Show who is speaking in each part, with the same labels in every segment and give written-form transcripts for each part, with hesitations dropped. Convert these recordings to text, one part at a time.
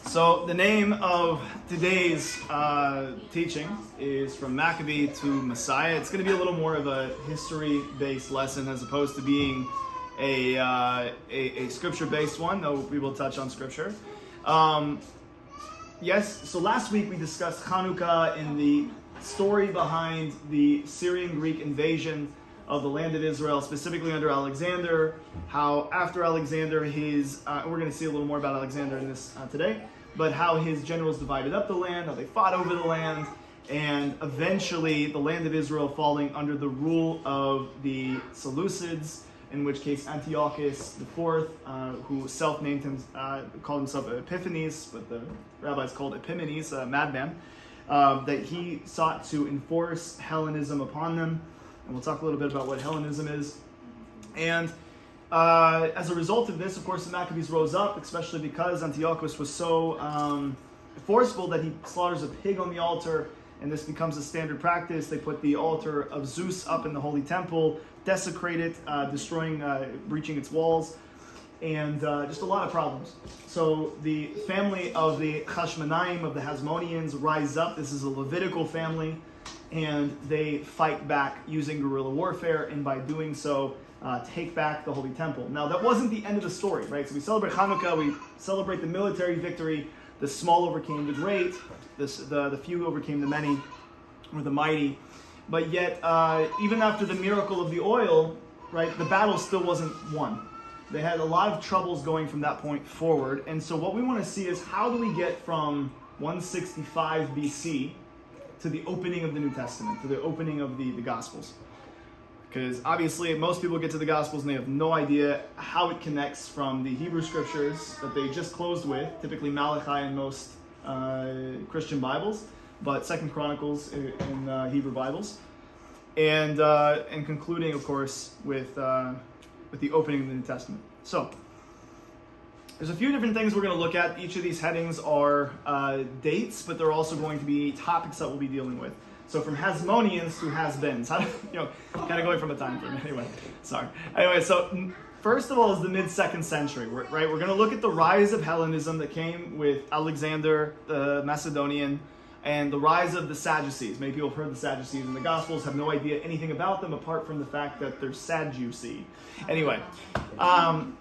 Speaker 1: So the name of today's teaching is From Maccabee to Messiah. It's going to be a little more of a history-based lesson as opposed to being a scripture-based one, though we will touch on scripture. Yes, so last week we discussed Hanukkah and the story behind the Syrian-Greek invasion of the land of Israel, specifically under Alexander, how after Alexander, we're going to see a little more about Alexander in this today, but how his generals divided up the land, how they fought over the land, and eventually the land of Israel falling under the rule of the Seleucids, in which case Antiochus IV, who self-named him, called himself Epiphanes, but the rabbis called Epimanes, a madman, that he sought to enforce Hellenism upon them. And we'll talk a little bit about what Hellenism is. And as a result of this, of course, the Maccabees rose up, especially because Antiochus was so forceful that he slaughters a pig on the altar, and this becomes a standard practice. They put the altar of Zeus up in the holy temple, desecrate it, destroying, breaching its walls, and just a lot of problems. So the family of the Hashmonaim, of the Hasmoneans, rise up. This is a Levitical family, and they fight back using guerrilla warfare, and by doing so, take back the Holy Temple. Now, that wasn't the end of the story, right? So we celebrate Hanukkah, we celebrate the military victory, the small overcame the great, the few overcame the many, or the mighty. But yet, even after the miracle of the oil, right, the battle still wasn't won. They had a lot of troubles going from that point forward, and so what we want to see is how do we get from 165 BC to the opening of the New Testament, to the opening of the Gospels. Because obviously most people get to the Gospels and they have no idea how it connects from the Hebrew Scriptures that they just closed with, typically Malachi in most Christian Bibles, but 2nd Chronicles in Hebrew Bibles, and concluding, of course, with the opening of the New Testament. So, there's a few different things we're going to look at. Each of these headings are dates, but they're also going to be topics that we'll be dealing with. So from Hasmoneans to has-beens, kind of going from a time frame. Anyway, so first of all is the mid-2nd century, right? We're going to look at the rise of Hellenism that came with Alexander the Macedonian, and the rise of the Sadducees. Many people have heard the Sadducees in the Gospels, have no idea anything about them apart from the fact that they're Sadducee. Anyway,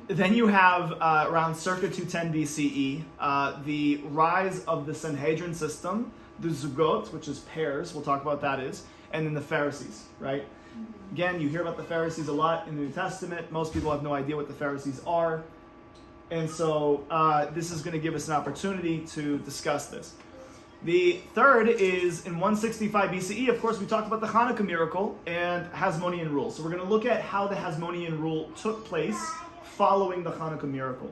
Speaker 1: then you have around circa 210 BCE, the rise of the Sanhedrin system, the Zugot, which is pairs, we'll talk about that is, and then the Pharisees, right? Again, you hear about the Pharisees a lot in the New Testament. Most people have no idea what the Pharisees are. And so this is going to give us an opportunity to discuss this. The third is in 165 BCE, of course, we talked about the Hanukkah miracle and Hasmonean rule. So we're going to look at how the Hasmonean rule took place following the Hanukkah miracle.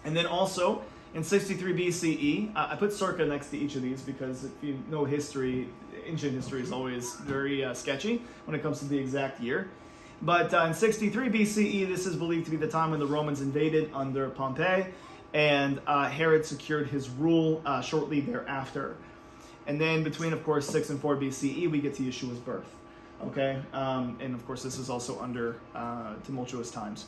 Speaker 1: And then also, in 63 BCE, I put circa next to each of these because if you know history, ancient history is always very sketchy when it comes to the exact year. But in 63 BCE, this is believed to be the time when the Romans invaded under Pompey, and Herod secured his rule shortly thereafter. And then between, of course, 6 and 4 BCE, we get to Yeshua's birth. Okay? And of course, this is also under tumultuous times.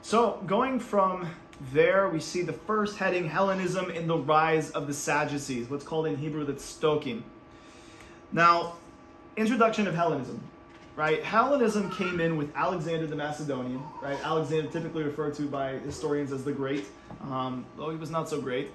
Speaker 1: So going from there, we see the first heading, Hellenism and the rise of the Sadducees, what's called in Hebrew the Stoking. Now, introduction of Hellenism. Right, Hellenism came in with Alexander the Macedonian. Right, Alexander typically referred to by historians as the Great, though he was not so great,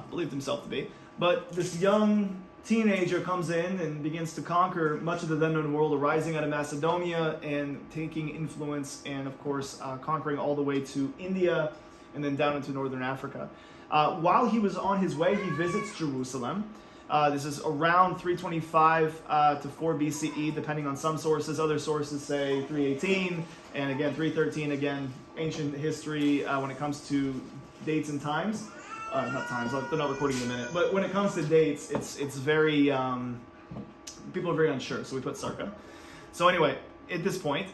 Speaker 1: believed himself to be. But this young teenager comes in and begins to conquer much of the then-known world, arising out of Macedonia and taking influence, and of course conquering all the way to India and then down into northern Africa. While he was on his way, he visits Jerusalem. This is around 325 to 4 BCE, depending on some sources. Other sources say 318, and again 313. Again, ancient history when it comes to dates and times. Not times. They're not recording in a minute. But when it comes to dates, it's very people are very unsure. So we put circa. So anyway, at this point,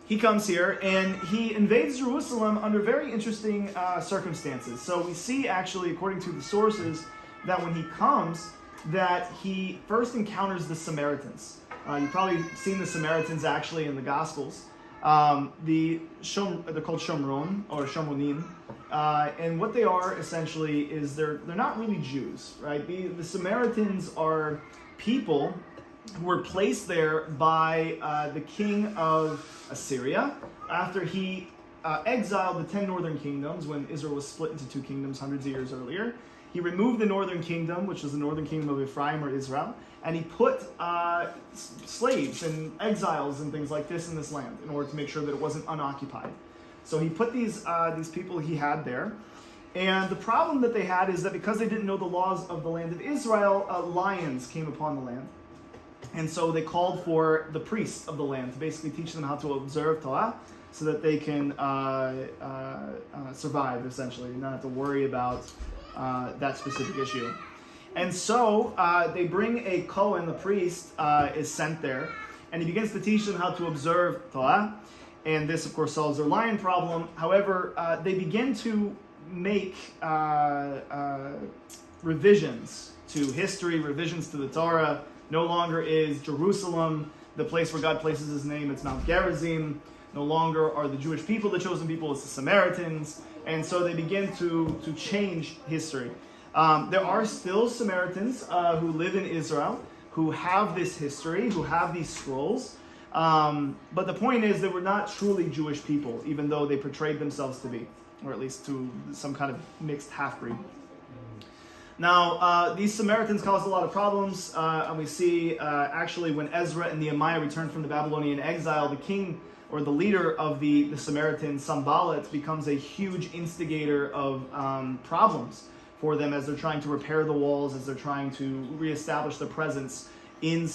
Speaker 1: he comes here and he invades Jerusalem under very interesting circumstances. So we see actually, according to the sources, that when he comes, that he first encounters the Samaritans. You've probably seen the Samaritans actually in the Gospels. They're called Shomron or Shomronim, and what they are essentially is they're not really Jews, right? The Samaritans are people who were placed there by the king of Assyria after he exiled the 10 northern kingdoms when Israel was split into 2 kingdoms hundreds of years earlier. He removed the northern kingdom, which was the northern kingdom of Ephraim or Israel, and he put slaves and exiles and things like this in this land in order to make sure that it wasn't unoccupied. So he put these people he had there. And the problem that they had is that because they didn't know the laws of the land of Israel, lions came upon the land. And so they called for the priests of the land to basically teach them how to observe Torah so that they can survive, essentially, and not have to worry about that specific issue. And so they bring a Kohen, the priest, is sent there, and he begins to teach them how to observe Torah. And this, of course, solves their lion problem. However, they begin to make revisions to history, revisions to the Torah. No longer is Jerusalem the place where God places his name. It's Mount Gerizim. No longer are the Jewish people the chosen people. It's the Samaritans. And so they begin to change history. There are still Samaritans who live in Israel, who have this history, who have these scrolls. But the point is they were not truly Jewish people, even though they portrayed themselves to be, or at least to some kind of mixed half-breed. Now, these Samaritans caused a lot of problems, and we see actually when Ezra and Nehemiah returned from the Babylonian exile, the king or the leader of the Samaritans, Sanballat, becomes a huge instigator of problems for them as they're trying to repair the walls, as they're trying to reestablish their presence in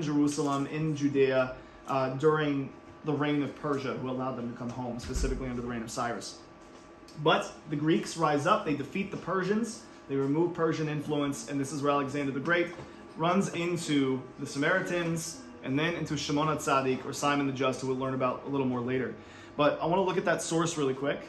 Speaker 1: Jerusalem, in Judea, during the reign of Persia, who allowed them to come home, specifically under the reign of Cyrus. But the Greeks rise up, they defeat the Persians, they remove Persian influence, and this is where Alexander the Great runs into the Samaritans, and then into Shimon HaTzadik, or Simon the Just, who we'll learn about a little more later. But I want to look at that source really quick.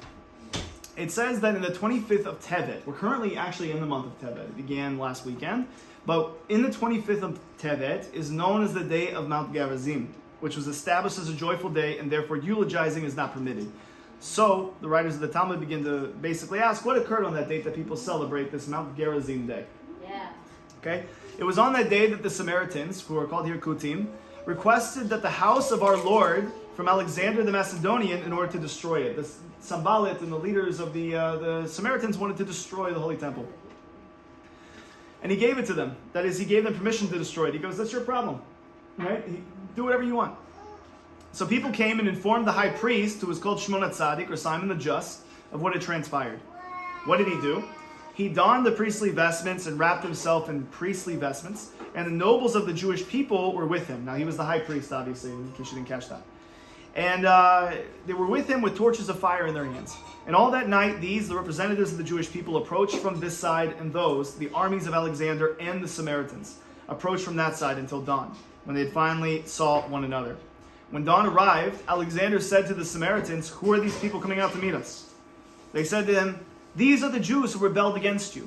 Speaker 1: It says that in the 25th of Tevet, we're currently actually in the month of Tevet, it began last weekend, but in the 25th of Tevet is known as the day of Mount Gerizim, which was established as a joyful day, and therefore eulogizing is not permitted. So the writers of the Talmud begin to basically ask what occurred on that date that people celebrate this Mount Gerizim day. Yeah. Okay? It was on that day that the Samaritans, who are called here Kutim, requested that the house of our Lord from Alexander the Macedonian in order to destroy it. The Sanballat and the leaders of the Samaritans wanted to destroy the Holy Temple. And he gave it to them. That is, he gave them permission to destroy it. He goes, that's your problem. Right? Do whatever you want. So people came and informed the high priest, who was called Shimon HaTzadik, or Simon the Just, of what had transpired. What did he do? He donned the priestly vestments and wrapped himself in priestly vestments, and the nobles of the Jewish people were with him. Now, he was the high priest, obviously, in case you didn't catch that. And they were with him with torches of fire in their hands. And all that night, these, the representatives of the Jewish people, approached from this side, and those, the armies of Alexander and the Samaritans, approached from that side until dawn, when they had finally saw one another. When dawn arrived, Alexander said to the Samaritans, who are these people coming out to meet us? They said to him, these are the Jews who rebelled against you.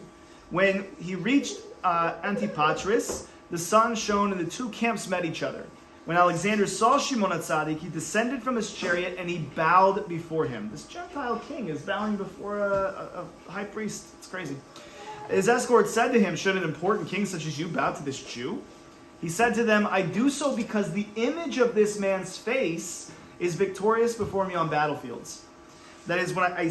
Speaker 1: When he reached Antipatris, the sun shone and the two camps met each other. When Alexander saw Shimon HaTzadik, he descended from his chariot and he bowed before him. This Gentile king is bowing before a high priest. It's crazy. His escort said to him, should an important king such as you bow to this Jew? He said to them, I do so because the image of this man's face is victorious before me on battlefields. That is, when I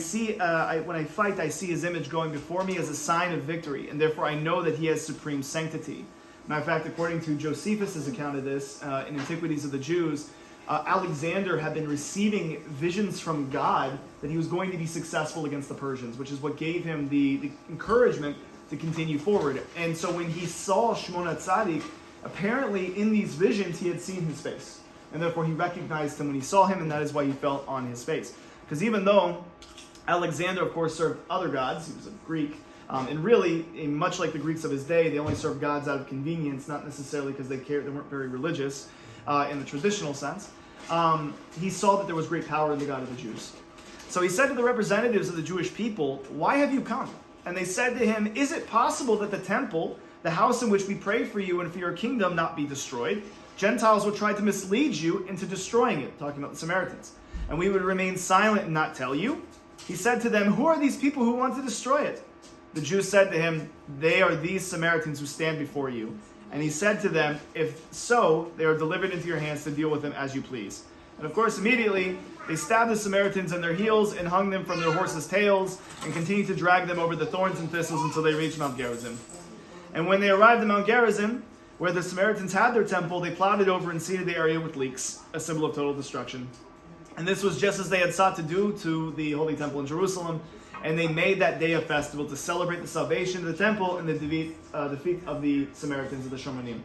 Speaker 1: fight, I see his image going before me as a sign of victory, and therefore I know that he has supreme sanctity. Matter of fact, according to Josephus' account of this, in Antiquities of the Jews, Alexander had been receiving visions from God that he was going to be successful against the Persians, which is what gave him the encouragement to continue forward. And so when he saw Shimon HaTzadik, apparently in these visions he had seen his face. And therefore he recognized him when he saw him, and that is why he fell on his face. Because even though Alexander, of course, served other gods, he was a Greek, and really, much like the Greeks of his day, they only served gods out of convenience, not necessarily because they weren't very religious in the traditional sense. He saw that there was great power in the God of the Jews. So he said to the representatives of the Jewish people, why have you come? And they said to him, is it possible that the temple, the house in which we pray for you and for your kingdom, not be destroyed? Gentiles will try to mislead you into destroying it, talking about the Samaritans. And we would remain silent and not tell you. He said to them, "Who are these people who want to destroy it?" The Jews said to him, "They are these Samaritans who stand before you." And he said to them, "If so, they are delivered into your hands to deal with them as you please." And of course, immediately, they stabbed the Samaritans in their heels and hung them from their horses' tails and continued to drag them over the thorns and thistles until they reached Mount Gerizim. And when they arrived at Mount Gerizim, where the Samaritans had their temple, they plowed it over and seeded the area with leeks, a symbol of total destruction. And this was just as they had sought to do to the Holy Temple in Jerusalem. And they made that day a festival to celebrate the salvation of the temple and the defeat of the Samaritans, of the Shomanim.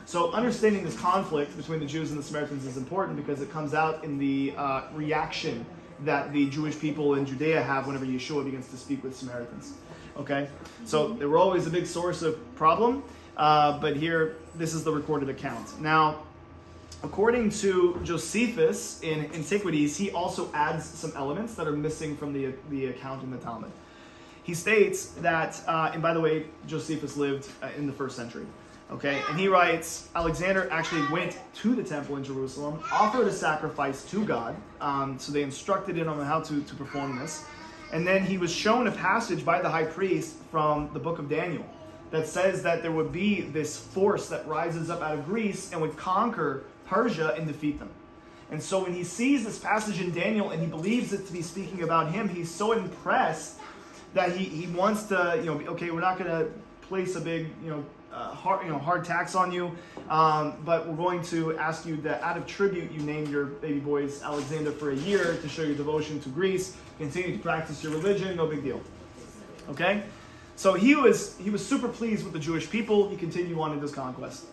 Speaker 1: So understanding this conflict between the Jews and the Samaritans is important because it comes out in the reaction that the Jewish people in Judea have whenever Yeshua begins to speak with Samaritans. Okay? So they were always a big source of problem, but here, this is the recorded account. Now, according to Josephus in Antiquities, he also adds some elements that are missing from the account in the Talmud. He states that, and by the way, Josephus lived in the 1st century. Okay, and he writes, Alexander actually went to the temple in Jerusalem, offered a sacrifice to God, so they instructed him on how to perform this. And then he was shown a passage by the high priest from the book of Daniel that says that there would be this force that rises up out of Greece and would conquer Persia and defeat them. And so when he sees this passage in Daniel and he believes it to be speaking about him, he's so impressed that he wants to, okay, we're not going to place a big, hard tax on you, but we're going to ask you that out of tribute you name your baby boys Alexander for a year to show your devotion to Greece, continue to practice your religion, no big deal. Okay? So he was super pleased with the Jewish people. He continued on in his conquest.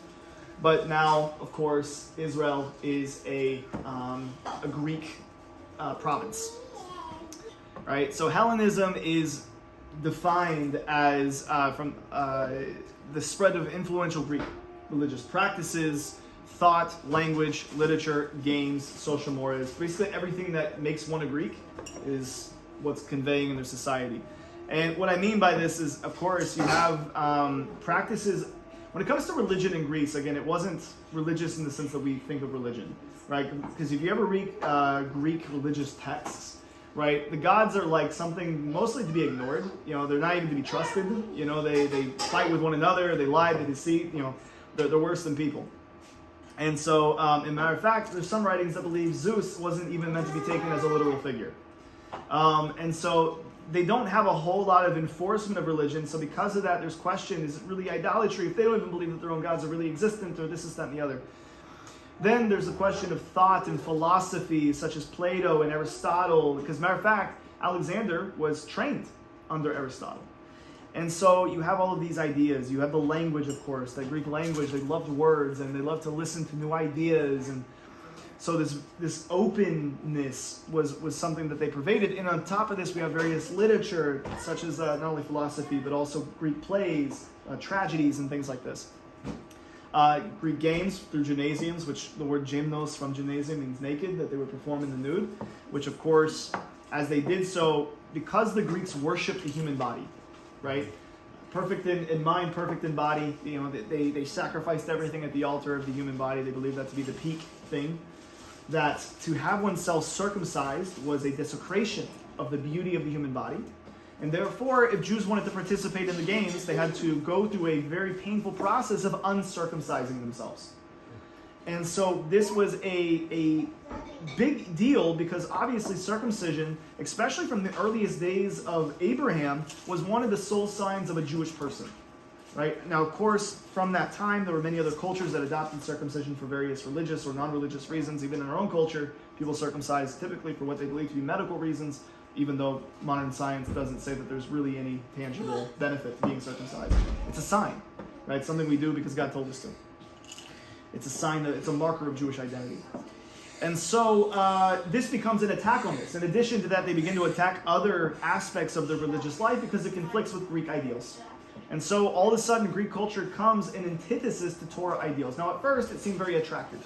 Speaker 1: But now, of course, Israel is a Greek province. Right? So Hellenism is defined as from the spread of influential Greek religious practices, thought, language, literature, games, social mores. Basically everything that makes one a Greek is what's conveying in their society. And what I mean by this is, of course, you have practices. When it comes to religion in Greece, again, it wasn't religious in the sense that we think of religion, right? Because if you ever read Greek religious texts, right, the gods are like something mostly to be ignored. They're not even to be trusted. They fight with one another. They lie. They deceive. They're worse than people. And so, as a matter of fact, there's some writings that believe Zeus wasn't even meant to be taken as a literal figure. And so they don't have a whole lot of enforcement of religion. So because of that, there's question, is it really idolatry if they don't even believe that their own gods are really existent, or this, that, and the other? Then there's a question of thought and philosophy, such as Plato and Aristotle, because matter of fact, Alexander was trained under Aristotle. And so you have all of these ideas. You have the language, of course, that Greek language. They loved words and they loved to listen to new ideas. And so this openness was something that they pervaded. And on top of this, we have various literature, such as not only philosophy, but also Greek plays, tragedies, and things like this. Greek games through gymnasiums, which the word gymnos from gymnasium means naked, that they would perform in the nude, which of course, as they did so, because the Greeks worshipped the human body, right? Perfect in mind, perfect in body. They sacrificed everything at the altar of the human body. They believed that to be the peak thing. That to have oneself circumcised was a desecration of the beauty of the human body. And therefore, if Jews wanted to participate in the games, they had to go through a very painful process of uncircumcising themselves. And so this was a big deal because obviously circumcision, especially from the earliest days of Abraham, was one of the sole signs of a Jewish person. Right? Now, of course, from that time, there were many other cultures that adopted circumcision for various religious or non-religious reasons. Even in our own culture, people circumcise typically for what they believe to be medical reasons, even though modern science doesn't say that there's really any tangible benefit to being circumcised. It's a sign, right? It's something we do because God told us to. It's a sign that it's a marker of Jewish identity. And so this becomes an attack on this. In addition to that, they begin to attack other aspects of their religious life because it conflicts with Greek ideals. And so all of a sudden, Greek culture comes in antithesis to Torah ideals. Now, at first, it seemed very attractive.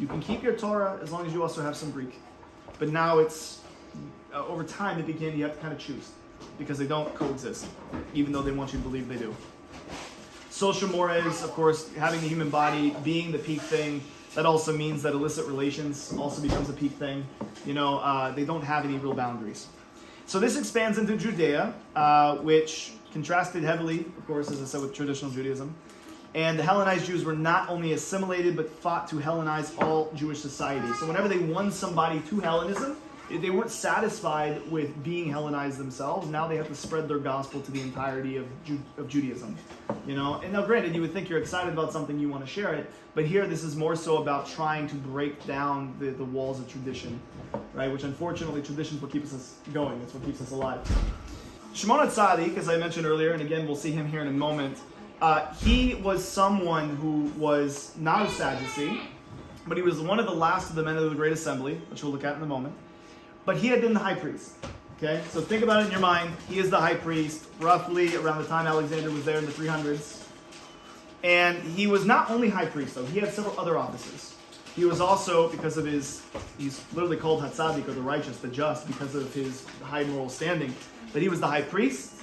Speaker 1: You can keep your Torah as long as you also have some Greek. But now it's, over time, you have to kind of choose. Because they don't coexist, even though they want you to believe they do. Social mores, of course, having the human body being the peak thing, that also means that illicit relations also becomes a peak thing. They don't have any real boundaries. So this expands into Judea, which contrasted heavily, of course, as I said, with traditional Judaism. And the Hellenized Jews were not only assimilated, but fought to Hellenize all Jewish society. So whenever they won somebody to Hellenism, they weren't satisfied with being Hellenized themselves. Now they have to spread their gospel to the entirety of Judaism. And now granted, you would think you're excited about something, you want to share it, but here this is more so about trying to break down the walls of tradition, right? Which unfortunately, tradition is what keeps us going. It's what keeps us alive. Shimon HaTzadik, as I mentioned earlier, and again we'll see him here in a moment, he was someone who was not a Sadducee, but he was one of the last of the men of the Great Assembly, which we'll look at in a moment. But he had been the high priest. Okay, so think about it in your mind. He is the high priest, roughly around the time Alexander was there in the 300s. And he was not only high priest, though. He had several other offices. He was also, because of he's literally called Hatzadik, or the righteous, the just, because of his high moral standing. But he was the high priest.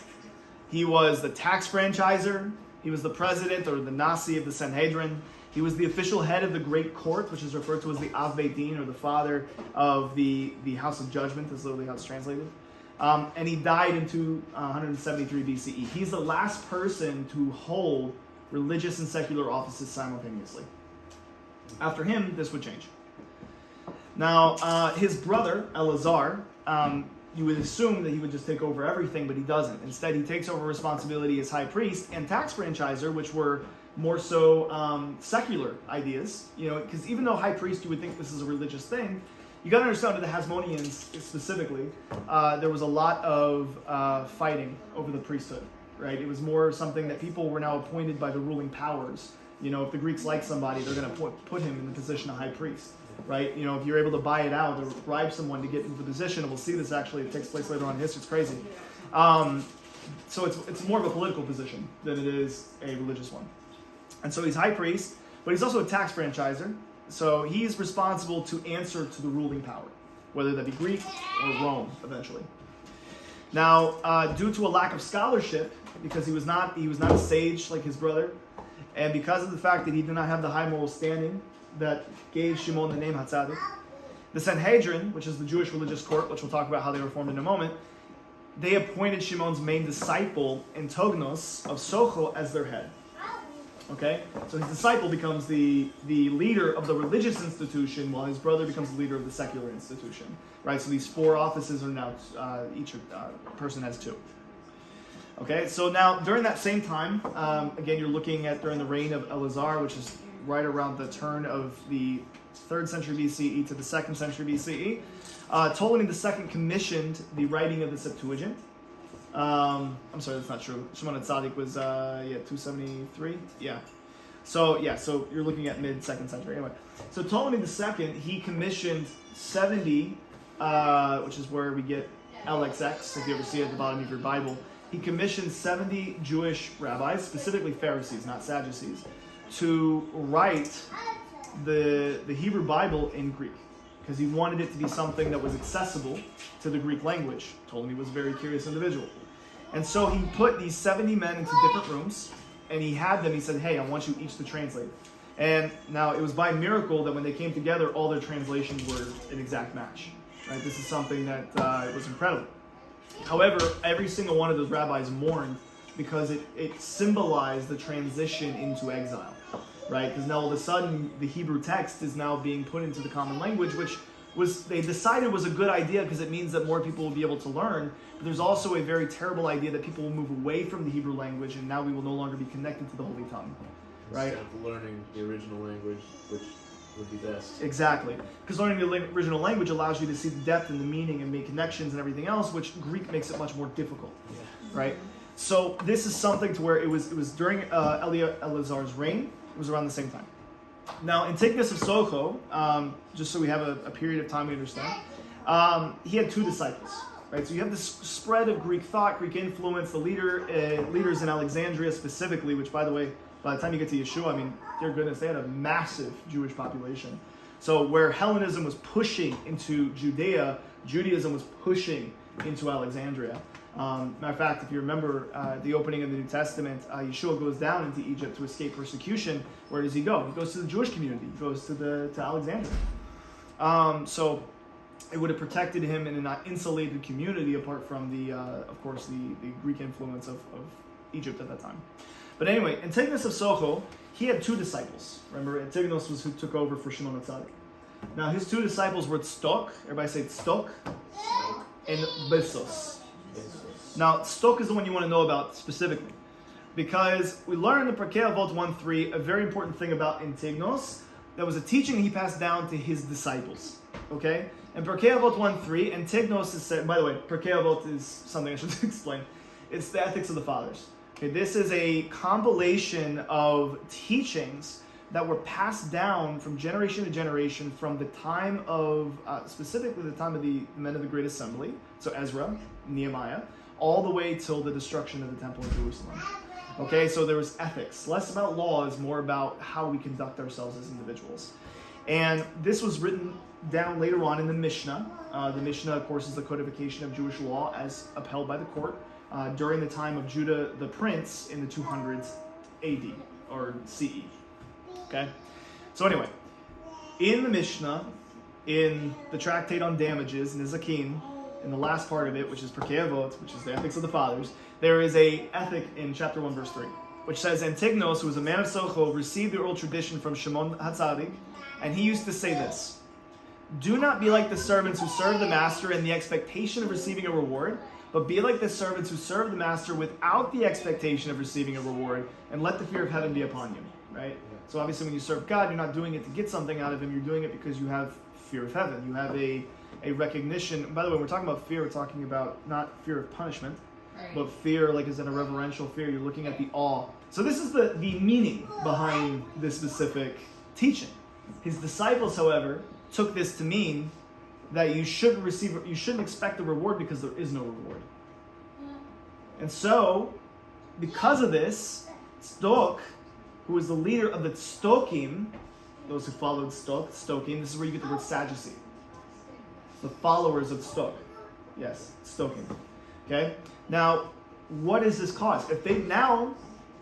Speaker 1: He was the tax franchiser. He was the president, or the Nasi of the Sanhedrin. He was the official head of the Great Court, which is referred to as the Av Beit Din, or the father of the House of Judgment, is literally how it's translated. And he died in 173 BCE. He's the last person to hold religious and secular offices simultaneously. After him, this would change. Now, his brother, Eleazar, you would assume that he would just take over everything, but he doesn't. Instead, he takes over responsibility as high priest and tax franchiser, which were more so secular ideas, because even though high priest, you would think this is a religious thing, you got to understand that the Hasmoneans specifically, there was a lot of fighting over the priesthood, right? It was more something that people were now appointed by the ruling powers. If the Greeks like somebody, they're going to put him in the position of high priest, right? If you're able to buy it out or bribe someone to get into the position, and we'll see this actually, it takes place later on in history, it's crazy. So it's more of a political position than it is a religious one. And so he's high priest, but he's also a tax franchiser. So he's responsible to answer to the ruling power, whether that be Greek or Rome, eventually. Now, due to a lack of scholarship, because he was not a sage like his brother, and because of the fact that he did not have the high moral standing that gave Shimon the name Hatzadik, the Sanhedrin, which is the Jewish religious court, which we'll talk about how they were formed in a moment, they appointed Shimon's main disciple, Antognos of Socho, as their head. Okay, so his disciple becomes the leader of the religious institution, while his brother becomes the leader of the secular institution. Right, so these four offices are now each person has two. Okay, so now during that same time, again, you're looking at during the reign of Eleazar, which is right around the turn of the 3rd century BCE to the 2nd century BCE. Ptolemy II commissioned the writing of the Septuagint. I'm sorry, that's not true. Shimon HaTzadik was 273. Yeah. So you're looking at mid 2nd century. Anyway, so Ptolemy II, he commissioned 70, which is where we get LXX, if you ever see it at the bottom of your Bible. He commissioned 70 Jewish rabbis, specifically Pharisees, not Sadducees, to write the Hebrew Bible in Greek, because he wanted it to be something that was accessible to the Greek language. Ptolemy was a very curious individual. And so he put these 70 men into different rooms, and he said, hey, I want you each to translate. And now it was by miracle that when they came together, all their translations were an exact match. Right? This is something that was incredible. However, every single one of those rabbis mourned because it symbolized the transition into exile. Right? Because now all of a sudden, the Hebrew text is now being put into the common language, which they decided was a good idea because it means that more people will be able to learn. But there's also a very terrible idea that people will move away from the Hebrew language, and now we will no longer be connected to the Holy Tongue. Right?
Speaker 2: Instead of learning the original language, which would be best.
Speaker 1: Exactly. Because learning the original language allows you to see the depth and the meaning and make connections and everything else, which Greek makes it much more difficult. Yeah. Right? So this is something to where it was during Eleazar's reign. It was around the same time. Now, Antiochus of Socho, just so we have a period of time we understand, he had 2 disciples. Right? So you have this spread of Greek thought, Greek influence, the leaders in Alexandria specifically, which, by the way, by the time you get to Yeshua, I mean, dear goodness, they had a massive Jewish population. So where Hellenism was pushing into Judea, Judaism was pushing into Alexandria. Matter of fact, if you remember the opening of the New Testament, Yeshua goes down into Egypt to escape persecution. Where does he go? He goes to the Jewish community. He goes to Alexandria. So it would have protected him in an insulated community apart from of course, the Greek influence of Egypt at that time. But anyway, Antigonus of Socho, he had 2 disciples. Remember, Antigonus was who took over for Shimon HaTzadik. Now, his 2 disciples were Tztok, everybody say Tztok, and Besos. Now, Tztok is the one you want to know about specifically, because we learned in Perkei Avot 1:3 a very important thing about Antigonus. That was a teaching he passed down to his disciples. Okay? In Perkei Avot 1:3, Antigonus is said, by the way, Perkei Avot is something I should explain. It's the ethics of the fathers. Okay, this is a compilation of teachings that were passed down from generation to generation from the time of, specifically the time of the men of the Great Assembly, so Ezra, Nehemiah, all the way till the destruction of the Temple in Jerusalem. Okay, so there was ethics, less about laws, more about how we conduct ourselves as individuals. And this was written down later on in the Mishnah. The Mishnah, of course, is the codification of Jewish law as upheld by the court during the time of Judah the Prince in the 200s AD or CE. Okay? So anyway, in the Mishnah, in the tractate on damages, Nizakin, in the last part of it, which is Perkei Avot, which is the ethics of the fathers, there is a ethic in chapter 1, verse 3, which says, Antigonus, who was a man of Socho, received the oral tradition from Shimon HaTzadik, and he used to say this: do not be like the servants who serve the master in the expectation of receiving a reward, but be like the servants who serve the master without the expectation of receiving a reward, and let the fear of heaven be upon you. Right? So obviously when you serve God, you're not doing it to get something out of him, you're doing it because you have fear of heaven. You have a recognition. By the way, when we're talking about fear, we're talking about not fear of punishment, but fear like is in a reverential fear. You're looking at the awe. So this is the meaning behind this specific teaching. His disciples, however, took this to mean that you shouldn't expect a reward because there is no reward. And so, because of this, Tztok, who was the leader of the Tztokim, those who followed Stokim, this is where you get the word Sadducee. The followers of Tztok. Yes, Stokim. Okay? Now, what is this cause? If they now,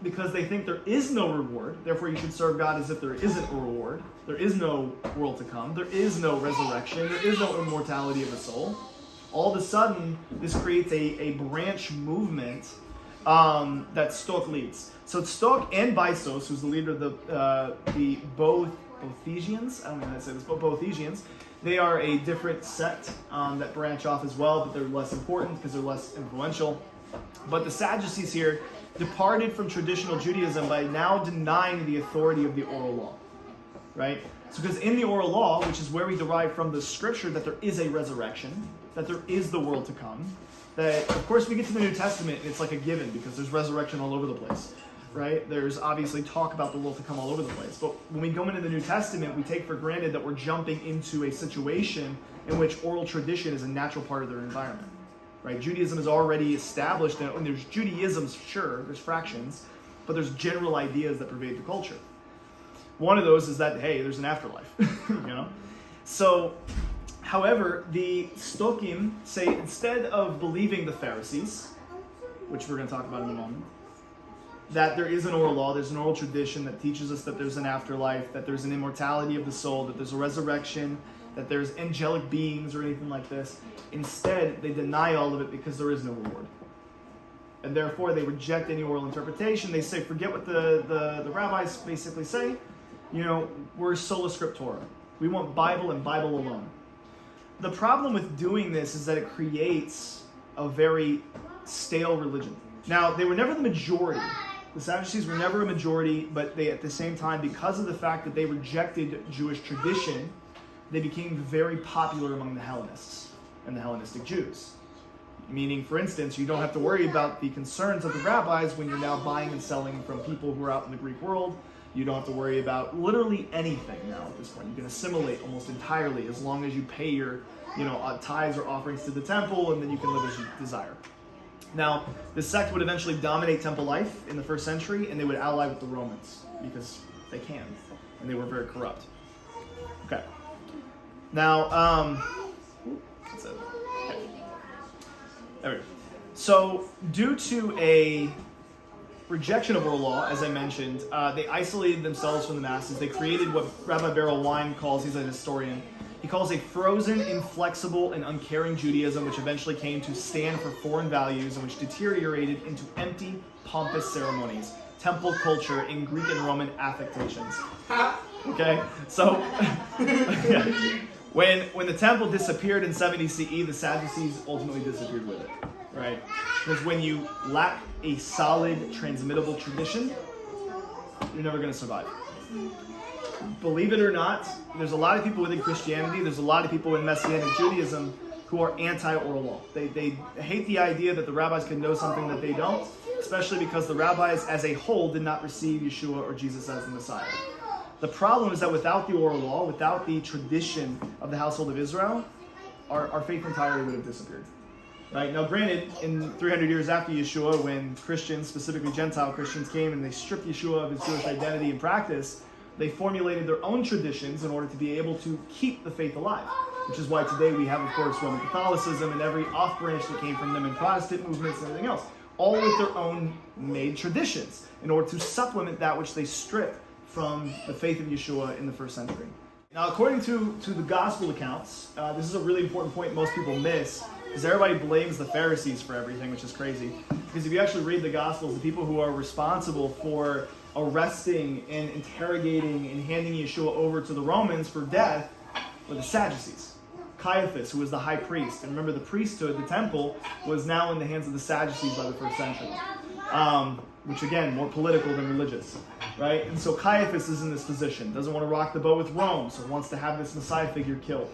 Speaker 1: because they think there is no reward, therefore you should serve God as if there isn't a reward, there is no world to come, there is no resurrection, there is no immortality of the soul, all of a sudden, this creates a branch movement that Tztok leads. So Tztok and Baisos, who's the leader of the Boethesians, I don't know how to say this, but Boethesians, they are a different sect that branch off as well, but they're less important because they're less influential. But the Sadducees here departed from traditional Judaism by now denying the authority of the oral law, right? So because in the oral law, which is where we derive from the scripture that there is a resurrection, that there is the world to come, that of course we get to the New Testament and it's like a given because there's resurrection all over the place, right? There's obviously talk about the world to come all over the place. But when we go into the New Testament, we take for granted that we're jumping into a situation in which oral tradition is a natural part of their environment. Right? Judaism is already established, and there's Judaisms, sure, there's fractions, but there's general ideas that pervade the culture. One of those is that, hey, there's an afterlife, you know? So, however, the Stokim say instead of believing the Pharisees, which we're going to talk about in a moment, that there is an oral law, there's an oral tradition that teaches us that there's an afterlife, that there's an immortality of the soul, that there's a resurrection, that there's angelic beings or anything like this. Instead, they deny all of it because there is no reward. And therefore, they reject any oral interpretation. They say, forget what the rabbis basically say. You know, we're sola scriptura. We want Bible and Bible alone. The problem with doing this is that it creates a very stale religion. Now, they were never the majority. The Sadducees were never a majority, but they, at the same time, because of the fact that they rejected Jewish tradition, they became very popular among the Hellenists and the Hellenistic Jews. Meaning, for instance, you don't have to worry about the concerns of the rabbis when you're now buying and selling from people who are out in the Greek world. You don't have to worry about literally anything now at this point. You can assimilate almost entirely as long as you pay your, tithes or offerings to the temple, and then you can live as you desire. Now, the sect would eventually dominate temple life in the first century, and they would ally with the Romans because they can, and they were very corrupt. Okay. Now, that's it. Okay. There we go. So, due to rejection of oral law, as I mentioned, they isolated themselves from the masses. They created what Rabbi Beryl Wein calls, he's a historian, he calls a frozen, inflexible, and uncaring Judaism, which eventually came to stand for foreign values and which deteriorated into empty, pompous ceremonies, temple culture, and Greek and Roman affectations. Okay, so when the temple disappeared in 70 CE, the Sadducees ultimately disappeared with it, right? Because when you lack a solid, transmittable tradition, you're never going to survive. Believe it or not, there's a lot of people within Christianity, there's a lot of people in Messianic Judaism who are anti-oral law. They hate the idea that the rabbis can know something that they don't, especially because the rabbis as a whole did not receive Yeshua or Jesus as the Messiah. The problem is that without the oral law, without the tradition of the household of Israel, our faith entirely would have disappeared. Right? Now granted, in 300 years after Yeshua, when Christians, specifically Gentile Christians, came and they stripped Yeshua of his Jewish identity and practice, they formulated their own traditions in order to be able to keep the faith alive. Which is why today we have, of course, Roman Catholicism and every off-branch that came from them in Protestant movements and everything else. All with their own made traditions in order to supplement that which they stripped from the faith of Yeshua in the first century. Now, according to the gospel accounts, this is a really important point most people miss, because everybody blames the Pharisees for everything, which is crazy. Because if you actually read the Gospels, the people who are responsible for arresting and interrogating and handing Yeshua over to the Romans for death were the Sadducees. Caiaphas, who was the high priest, and remember the priesthood, the temple, was now in the hands of the Sadducees by the first century. Which again, more political than religious, right? And so Caiaphas is in this position, doesn't want to rock the boat with Rome, so wants to have this Messiah figure killed.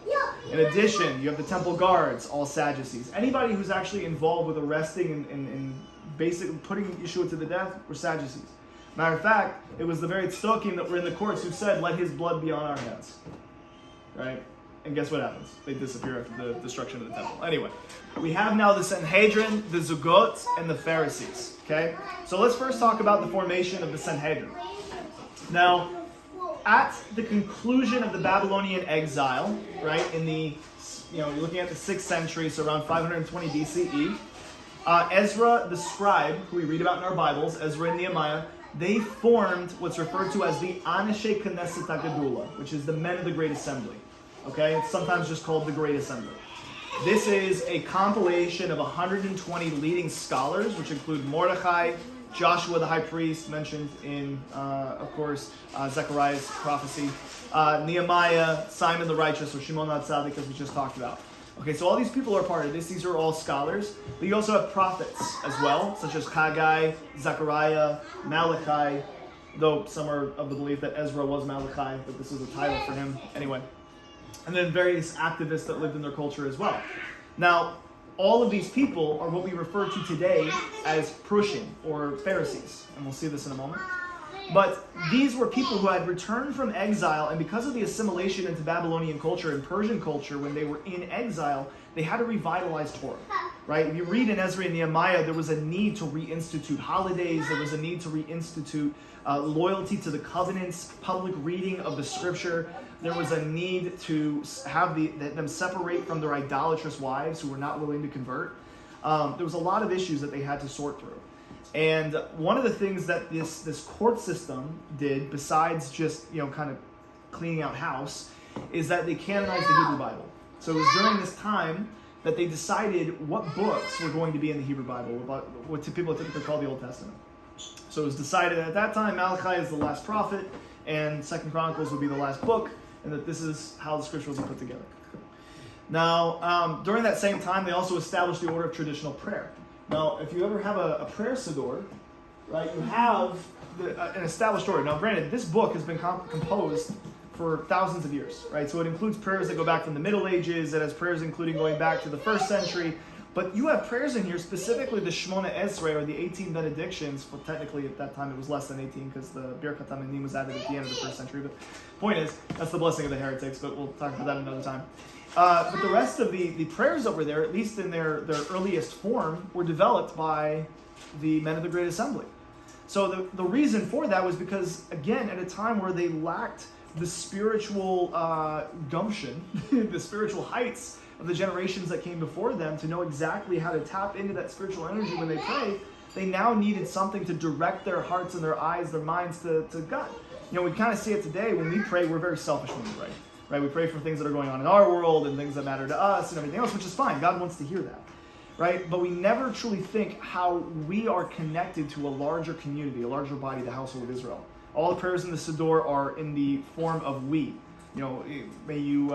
Speaker 1: In addition, you have the temple guards, all Sadducees. Anybody who's actually involved with arresting and basically putting Yeshua to the death were Sadducees. Matter of fact, it was the very Tzdokim that were in the courts who said, let his blood be on our hands, right? And guess what happens? They disappear after the destruction of the temple. Anyway, we have now the Sanhedrin, the Zugot, and the Pharisees. Okay? So let's first talk about the formation of the Sanhedrin. Now, at the conclusion of the Babylonian exile, right, in the, you're looking at the 6th century, so around 520 BCE, Ezra the scribe, who we read about in our Bibles, Ezra and Nehemiah, they formed what's referred to as the Anashei Knesset HaGedula, which is the men of the Great Assembly. Okay, it's sometimes just called the Great Assembly. This is a compilation of 120 leading scholars, which include Mordechai, Joshua the high priest, mentioned in, of course, Zechariah's prophecy, Nehemiah, Simon the righteous, or Shimon HaTzadik, as we just talked about. Okay, so all these people are part of this. These are all scholars. But you also have prophets as well, such as Haggai, Zechariah, Malachi, though some are of the belief that Ezra was Malachi, but this is a title for him. Anyway. And then various activists that lived in their culture as well. Now, all of these people are what we refer to today as Prushim, or Pharisees. And we'll see this in a moment. But these were people who had returned from exile, and because of the assimilation into Babylonian culture and Persian culture, when they were in exile, they had to revitalize Torah. Right? If you read in Ezra and Nehemiah, there was a need to reinstitute holidays, there was a need to reinstitute loyalty to the covenants, public reading of the scripture. There was a need to have them separate from their idolatrous wives who were not willing to convert. There was a lot of issues that they had to sort through. And one of the things that this court system did, besides just kind of cleaning out house, is that they canonized the Hebrew Bible. So it was during this time that they decided what books were going to be in the Hebrew Bible, what people typically call the Old Testament. So it was decided at that time Malachi is the last prophet, and 2nd Chronicles would be the last book, and that this is how the scriptures are put together. Now, during that same time, they also established the order of traditional prayer. Now, if you ever have a prayer siddur, right, you have an established order. Now, granted, this book has been composed for thousands of years, right? So it includes prayers that go back from the Middle Ages. It has prayers including going back to the 1st century. But you have prayers in here, specifically the Shmona Esrei, or the 18 benedictions. Well, technically at that time it was less than 18 because the Birkat HaMinim was added at the end of the 1st century. But point is, that's the blessing of the heretics, but we'll talk about that another time. But the rest of the prayers over there, at least in their earliest form, were developed by the men of the Great Assembly. So the reason for that was because, again, at a time where they lacked the spiritual gumption, the spiritual heights of the generations that came before them to know exactly how to tap into that spiritual energy when they pray, they now needed something to direct their hearts and their eyes, their minds to God. We kind of see it today when we pray. We're very selfish when we pray, right? We pray for things that are going on in our world and things that matter to us and everything else, which is fine. God wants to hear that, right? But we never truly think how we are connected to a larger community, a larger body, the household of Israel. All the prayers in the Siddur are in the form of we. May you,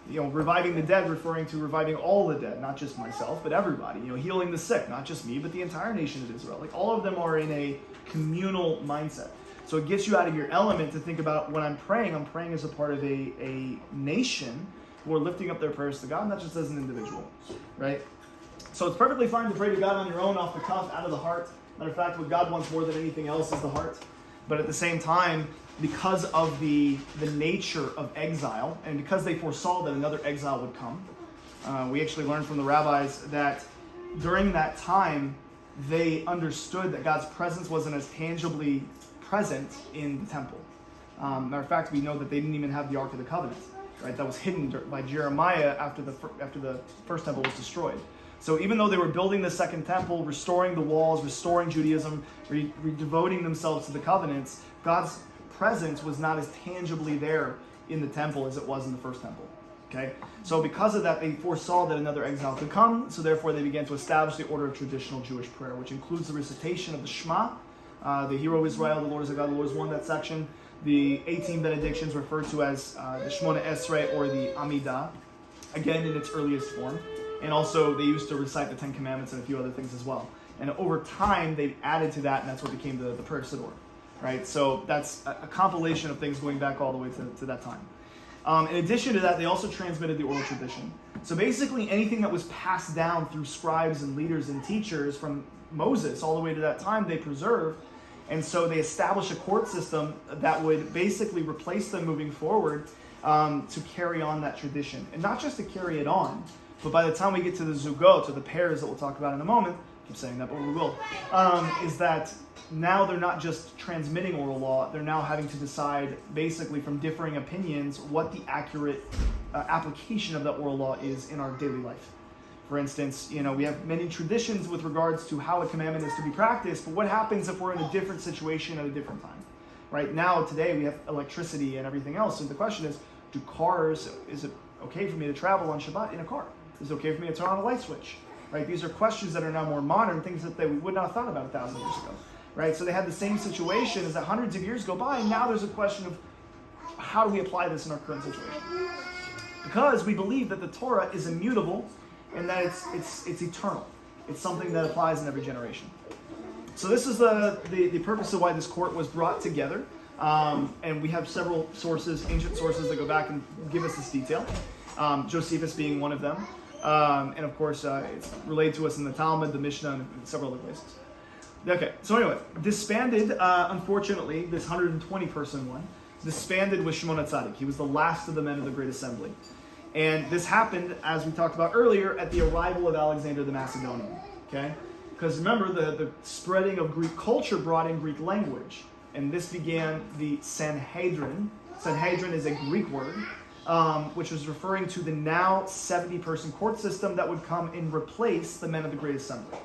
Speaker 1: reviving the dead, referring to reviving all the dead, not just myself, but everybody. Healing the sick, not just me, but the entire nation of Israel. Like, all of them are in a communal mindset. So it gets you out of your element to think about when I'm praying as a part of a nation who are lifting up their prayers to God, not just as an individual, right? So it's perfectly fine to pray to God on your own, off the cuff, out of the heart. Matter of fact, what God wants more than anything else is the heart. But at the same time, because of the nature of exile, and because they foresaw that another exile would come, we actually learned from the rabbis that during that time, they understood that God's presence wasn't as tangibly present in the temple. Matter of fact, we know that they didn't even have the Ark of the Covenant, right? That was hidden by Jeremiah after the first temple was destroyed. So even though they were building the second temple, restoring the walls, restoring Judaism, devoting themselves to the covenants, God's presence was not as tangibly there in the temple as it was in the first temple. Okay? So because of that, they foresaw that another exile could come, so therefore they began to establish the order of traditional Jewish prayer, which includes the recitation of the Shema, the Hero of Israel, the Lord is our God, the Lord is one, that section, the 18 benedictions referred to as the Shemona Esrei or the Amidah, again in its earliest form. And also they used to recite the Ten Commandments and a few other things as well. And over time they added to that, and that's what became the prayer Siddur. Right? So that's a compilation of things going back all the way to that time. In addition to that, they also transmitted the oral tradition. So basically anything that was passed down through scribes and leaders and teachers from Moses all the way to that time, they preserved. And so they established a court system that would basically replace them moving forward to carry on that tradition. And not just to carry it on, but by the time we get to the zugot, to the pairs that we'll talk about in a moment, I keep saying that, but we will, is that now they're not just transmitting oral law, they're now having to decide, basically from differing opinions, what the accurate application of that oral law is in our daily life. For instance, we have many traditions with regards to how a commandment is to be practiced, but what happens if we're in a different situation at a different time? Right now, today, we have electricity and everything else, and the question is it okay for me to travel on Shabbat in a car? Is it okay for me to turn on a light switch? Right? These are questions that are now more modern, things that we would not have thought about 1,000 years ago. Right? So they had the same situation as that hundreds of years go by, and now there's a question of how do we apply this in our current situation? Because we believe that the Torah is immutable and that it's eternal. It's something that applies in every generation. So this is the purpose of why this court was brought together. And we have several sources, ancient sources, that go back and give us this detail. Josephus being one of them. And of course, it's related to us in the Talmud, the Mishnah, and several other places. Okay, so anyway, disbanded, unfortunately, this 120-person one, disbanded with Shimon HaTzadik. He was the last of the men of the Great Assembly. And this happened, as we talked about earlier, at the arrival of Alexander the Macedonian. Okay? Because remember, the spreading of Greek culture brought in Greek language. And this began the Sanhedrin. Sanhedrin is a Greek word, which was referring to the now 70-person court system that would come and replace the men of the Great Assembly.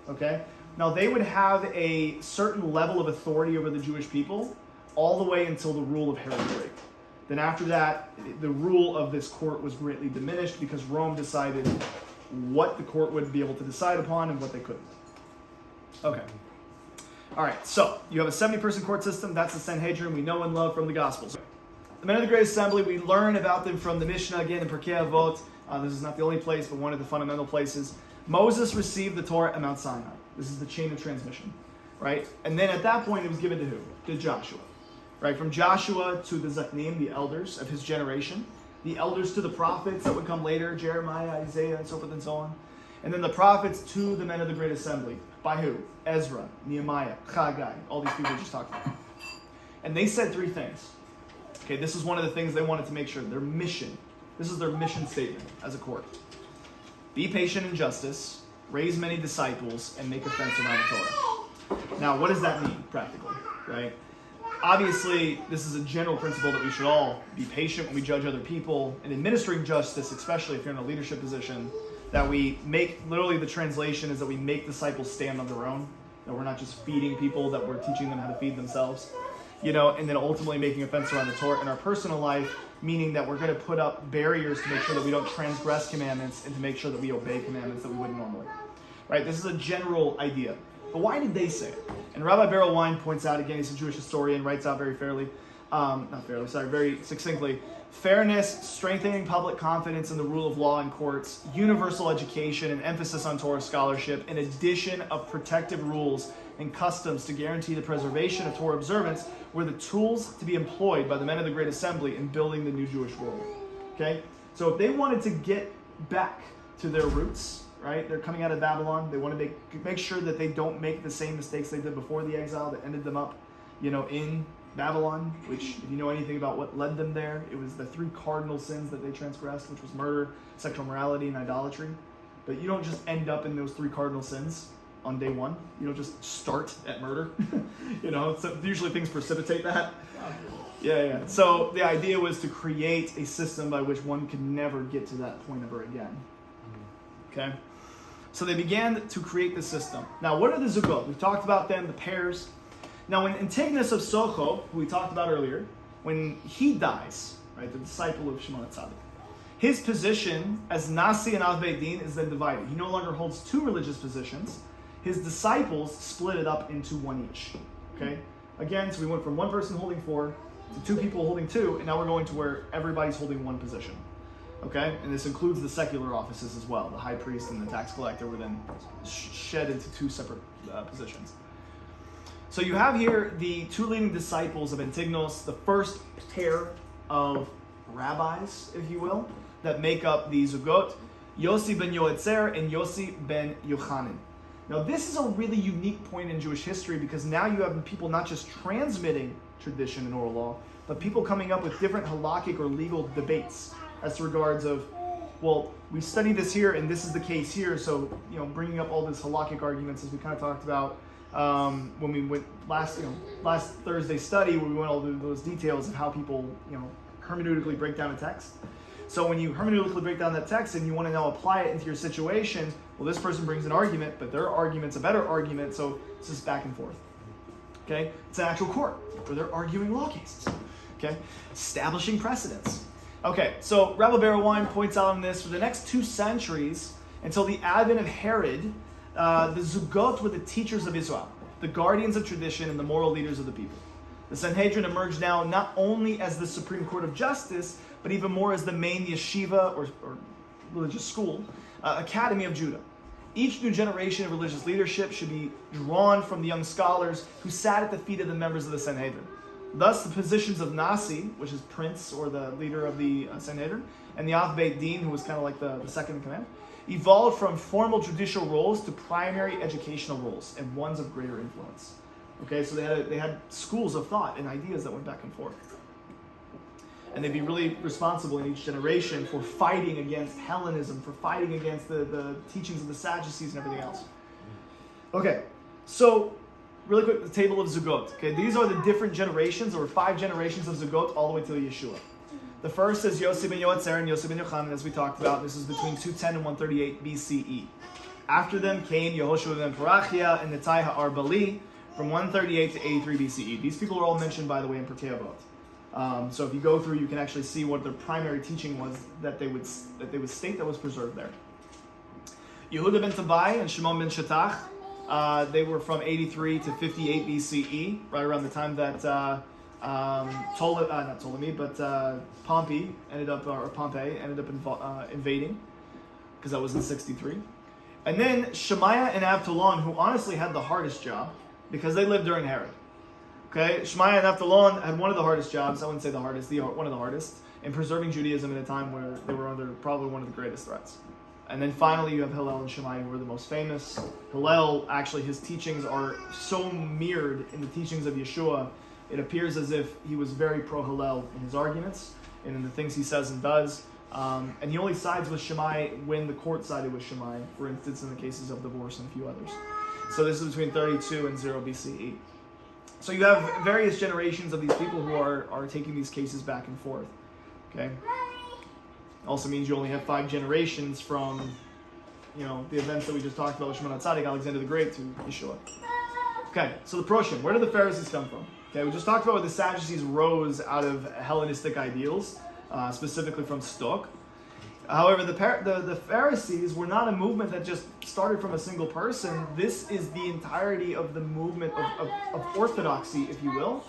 Speaker 1: Okay? Now, they would have a certain level of authority over the Jewish people all the way until the rule of Herod the Great. Then after that, the rule of this court was greatly diminished because Rome decided what the court would be able to decide upon and what they couldn't. Okay. All right, so you have a 70-person court system. That's the Sanhedrin we know and love from the Gospels. The men of the Great Assembly, we learn about them from the Mishnah, again, in Pirkei Avot. This is not the only place, but one of the fundamental places. Moses received the Torah at Mount Sinai. This is the chain of transmission, right? And then at that point, it was given to who? To Joshua, right? From Joshua to the Zaknim, the elders of his generation, the elders to the prophets that would come later, Jeremiah, Isaiah, and so forth and so on. And then the prophets to the men of the Great Assembly. By who? Ezra, Nehemiah, Haggai, all these people we just talked about. And they said three things. Okay, this is one of the things they wanted to make sure. Their mission. This is their mission statement as a court. Be patient in justice, raise many disciples, and make a fence around the Torah. Now, what does that mean, practically, right? Obviously, this is a general principle that we should all be patient when we judge other people, and administering justice, especially if you're in a leadership position, that we make, literally the translation is that we make disciples stand on their own, that we're not just feeding people, that we're teaching them how to feed themselves. And then ultimately making a fence around the Torah in our personal life, meaning that we're going to put up barriers to make sure that we don't transgress commandments and to make sure that we obey commandments that we wouldn't normally. Right? This is a general idea. But why did they say it? And Rabbi Beryl Wein points out, again, he's a Jewish historian, writes out very very succinctly, fairness, strengthening public confidence in the rule of law in courts, universal education, and emphasis on Torah scholarship, in addition of protective rules and customs to guarantee the preservation of Torah observance, were the tools to be employed by the men of the Great Assembly in building the new Jewish world. Okay? So if they wanted to get back to their roots, right? They're coming out of Babylon. They want to make sure that they don't make the same mistakes they did before the exile that ended them up, in Babylon, which, if you know anything about what led them there, it was the 3 cardinal sins that they transgressed, which was murder, sexual immorality, and idolatry. But you don't just end up in those 3 cardinal sins on day one. You don't just start at murder. So usually things precipitate that. Yeah. So the idea was to create a system by which one could never get to that point ever again. Okay? So they began to create the system. Now, what are the zugot? We've talked about them, the pairs. Now, when Antigonus of Socho, who we talked about earlier, when he dies, right, the disciple of Shimon HaTzadik, his position as Nasi and Av Beit Din is then divided. He no longer holds 2 religious positions. His disciples split it up into 1 each. Okay? Again, so we went from 1 person holding 4 to 2 people holding 2, and now we're going to where everybody's holding 1 position. Okay? And this includes the secular offices as well. The high priest and the tax collector were then shed into 2 separate positions. So you have here the 2 leading disciples of Antigonus, the first pair of rabbis, if you will, that make up the Zugot, Yossi ben Yoetzer and Yossi ben Yochanan. Now this is a really unique point in Jewish history because now you have people not just transmitting tradition and oral law, but people coming up with different halakhic or legal debates as to regards of, well, we study this here and this is the case here, so bringing up all these halakhic arguments as we kind of talked about when we went last Thursday study, where we went all through those details of how people hermeneutically break down a text. So when you hermeneutically break down that text and you want to now apply it into your situation, well, this person brings an argument, but their argument's a better argument, so it's just back and forth. Okay? It's an actual court where they're arguing law cases. Okay? Establishing precedents. Okay, so Rabbi Beryl Wein points out on this, for the next 2 centuries, until the advent of Herod, the Zugot were the teachers of Israel, the guardians of tradition and the moral leaders of the people. The Sanhedrin emerged now not only as the Supreme Court of Justice, but even more as the main yeshiva or religious school, academy of Judah. Each new generation of religious leadership should be drawn from the young scholars who sat at the feet of the members of the Sanhedrin. Thus, the positions of Nasi, which is prince or the leader of the Sanhedrin, and the Av Beit Din, who was kind of like the second in command, evolved from formal judicial roles to primary educational roles and ones of greater influence. Okay, so they had schools of thought and ideas that went back and forth. And they'd be really responsible in each generation for fighting against Hellenism, for fighting against the teachings of the Sadducees and everything else. Okay, so really quick, the table of Zugot. Okay, these are the different generations. There were 5 generations of Zugot all the way to Yeshua. The first is Yossi ben Yoetzer and Yossi ben Yochanan, as we talked about. This is between 210 and 138 BCE. After them came Yehoshua ben Parachia and Nettai Ha'arbali from 138 to 83 BCE. These people are all mentioned, by the way, in Pirkei Avot. So if you go through, you can actually see what their primary teaching was that they would state that was preserved there. Yehuda ben Tabai and Shimon ben Shetach, they were from 83 to 58 BCE, right around the time that Pompey ended up invading, because that was in 63. And then Shemaiah and Avtalon, who honestly had the hardest job, because they lived during Herod. Okay, Shemaiah and Avtalon had one of the hardest jobs, I wouldn't say the hardest, one of the hardest, in preserving Judaism at a time where they were under probably one of the greatest threats. And then finally you have Hillel and Shammai, who were the most famous. Hillel, actually, his teachings are so mirrored in the teachings of Yeshua, it appears as if he was very pro-Hillel in his arguments and in the things he says and does. And he only sides with Shammai when the court sided with Shammai, for instance, in the cases of divorce and a few others. So this is between 32 and 0 BCE. So you have various generations of these people who are taking these cases back and forth. Okay? Also means you only have 5 generations from, the events that we just talked about with Shimon HaTzadik, Alexander the Great, to Yeshua. Okay, so the Proshim, where did the Pharisees come from? Okay, we just talked about where the Sadducees rose out of Hellenistic ideals, specifically from Stoic. However, the Pharisees were not a movement that just started from a single person. This is the entirety of the movement of orthodoxy, if you will,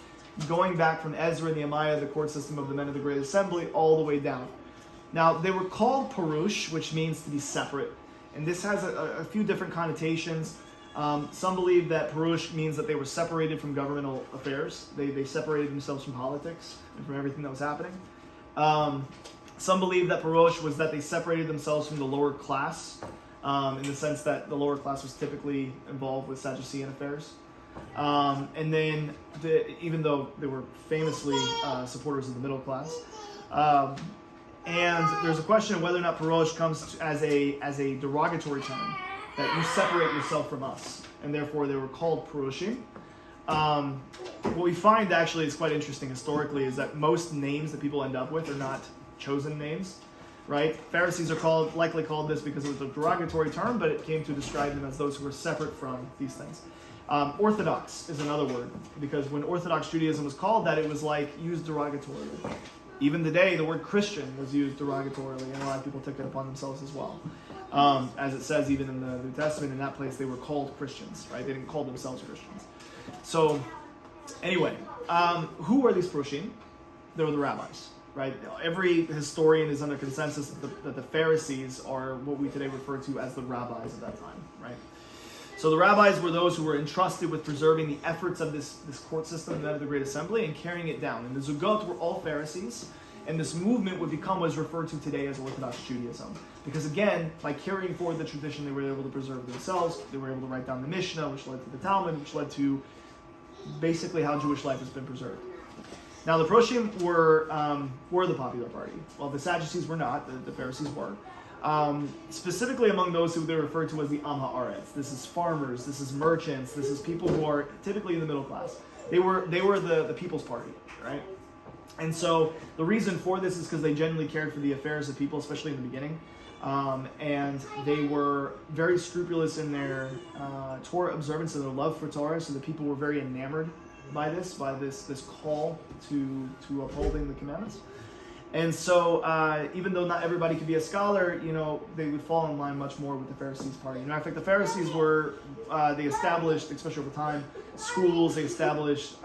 Speaker 1: going back from Ezra and Nehemiah, the court system of the men of the Great Assembly, all the way down. Now, they were called Perush, which means to be separate. And this has a few different connotations. Some believe that Perush means that they were separated from governmental affairs. They separated themselves from politics and from everything that was happening. Some believe that Perush was that they separated themselves from the lower class, in the sense that the lower class was typically involved with Sadducean affairs. And then, even though they were famously supporters of the middle class. And there's a question of whether or not Perush comes as a derogatory term, that you separate yourself from us, and therefore they were called Perushim. What we find actually is quite interesting historically is that most names that people end up with are not chosen names, right? Pharisees are likely called this because it was a derogatory term, but it came to describe them as those who were separate from these things. Orthodox is another word, because when Orthodox Judaism was called that, it was like used derogatorily. Even today, the word Christian was used derogatorily, and a lot of people took it upon themselves as well. As it says even in the New Testament, in that place they were called Christians, right? They didn't call themselves Christians. So, anyway, who are these Perushim? They were the rabbis, right? Every historian is under consensus that the Pharisees are what we today refer to as the rabbis of that time, right? So the rabbis were those who were entrusted with preserving the efforts of this court system, that of the Great Assembly, and carrying it down. And the Zugot were all Pharisees, and this movement would become what is referred to today as Orthodox Judaism. Because again, by carrying forward the tradition, they were able to preserve themselves, they were able to write down the Mishnah, which led to the Talmud, which led to basically how Jewish life has been preserved. Now the Perushim were the popular party. Well, the Sadducees were not, the Pharisees were. Specifically among those who they referred to as the Am Haaretz. This is farmers, this is merchants, this is people who are typically in the middle class. They were the people's party, right? And so the reason for this is because they genuinely cared for the affairs of people, especially in the beginning. And they were very scrupulous in their Torah observance and their love for Torah, so the people were very enamored by this call to upholding the commandments. And so, even though not everybody could be a scholar, they would fall in line much more with the Pharisees' party. In fact, the Pharisees were, they established, especially over time, schools. They established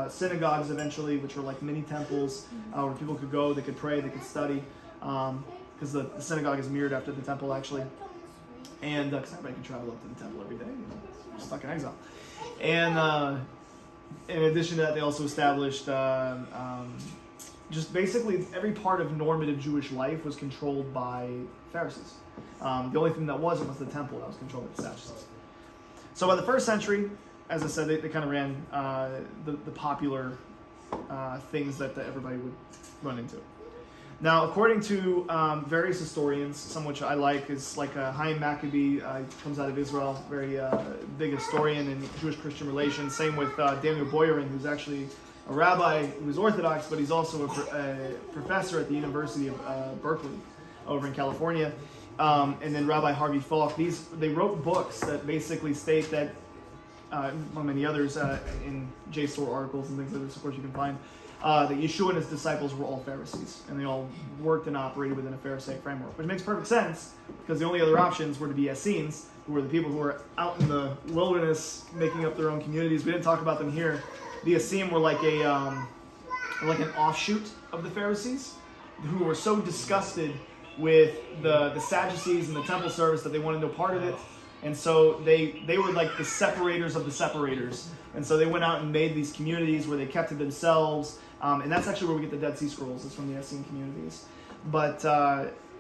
Speaker 1: synagogues eventually, which were like mini temples where people could go, they could pray, they could study, because the synagogue is mirrored after the temple, actually. And because everybody can travel up to the temple every day, stuck in exile. And in addition to that, they also established just basically every part of normative Jewish life was controlled by Pharisees. The only thing that wasn't was the temple that was controlled by the Sadducees. So by the first century, as I said, they kind of ran the popular things that everybody would run into. Now, according to various historians, some which I like, is like Chaim Maccabee, comes out of Israel, very big historian in Jewish-Christian relations. Same with Daniel Boyarin, who's actually a rabbi who's Orthodox, but he's also a professor at the University of Berkeley over in California. And then Rabbi Harvey Falk. They wrote books that basically state that, among many others, in JSTOR articles and things like this, of course, you can find, that Yeshua and his disciples were all Pharisees, and they all worked and operated within a Pharisaic framework, which makes perfect sense, because the only other options were to be Essenes, who were the people who were out in the wilderness making up their own communities. We didn't talk about them here. The Essenes were like an offshoot of the Pharisees, who were so disgusted with the Sadducees and the temple service that they wanted no part of it. And so they were like the separators of the separators. And so they went out and made these communities where they kept to themselves. And that's actually where we get the Dead Sea Scrolls, is from the Essene communities. But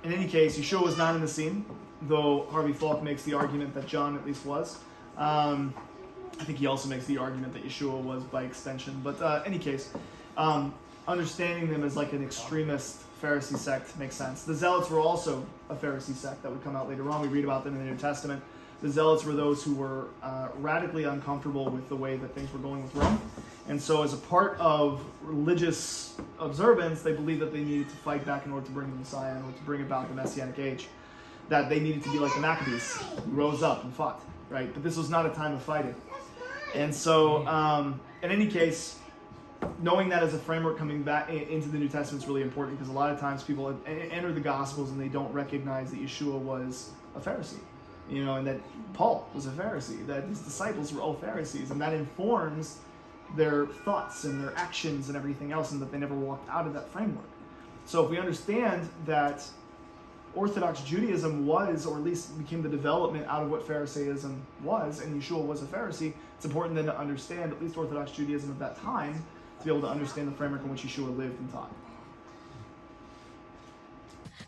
Speaker 1: in any case, Yeshua was not in the scene, though Harvey Falk makes the argument that John at least was. I think he also makes the argument that Yeshua was by extension. But any case, understanding them as like an extremist Pharisee sect makes sense. The Zealots were also a Pharisee sect that would come out later on. We read about them in the New Testament. The Zealots were those who were radically uncomfortable with the way that things were going with Rome. And so as a part of religious observance, they believed that they needed to fight back in order to bring the Messiah, in order to bring about the Messianic age. That they needed to be like the Maccabees, who rose up and fought, right? But this was not a time of fighting. And so, in any case, knowing that as a framework coming back into the New Testament is really important, because a lot of times people enter the Gospels and they don't recognize that Yeshua was a Pharisee, and that Paul was a Pharisee, that his disciples were all Pharisees, and that informs their thoughts and their actions and everything else, and that they never walked out of that framework. So if we understand that Orthodox Judaism was, or at least became the development out of what Pharisaism was, and Yeshua was a Pharisee, it's important then to understand at least Orthodox Judaism of that time, to be able to understand the framework in which Yeshua lived and taught.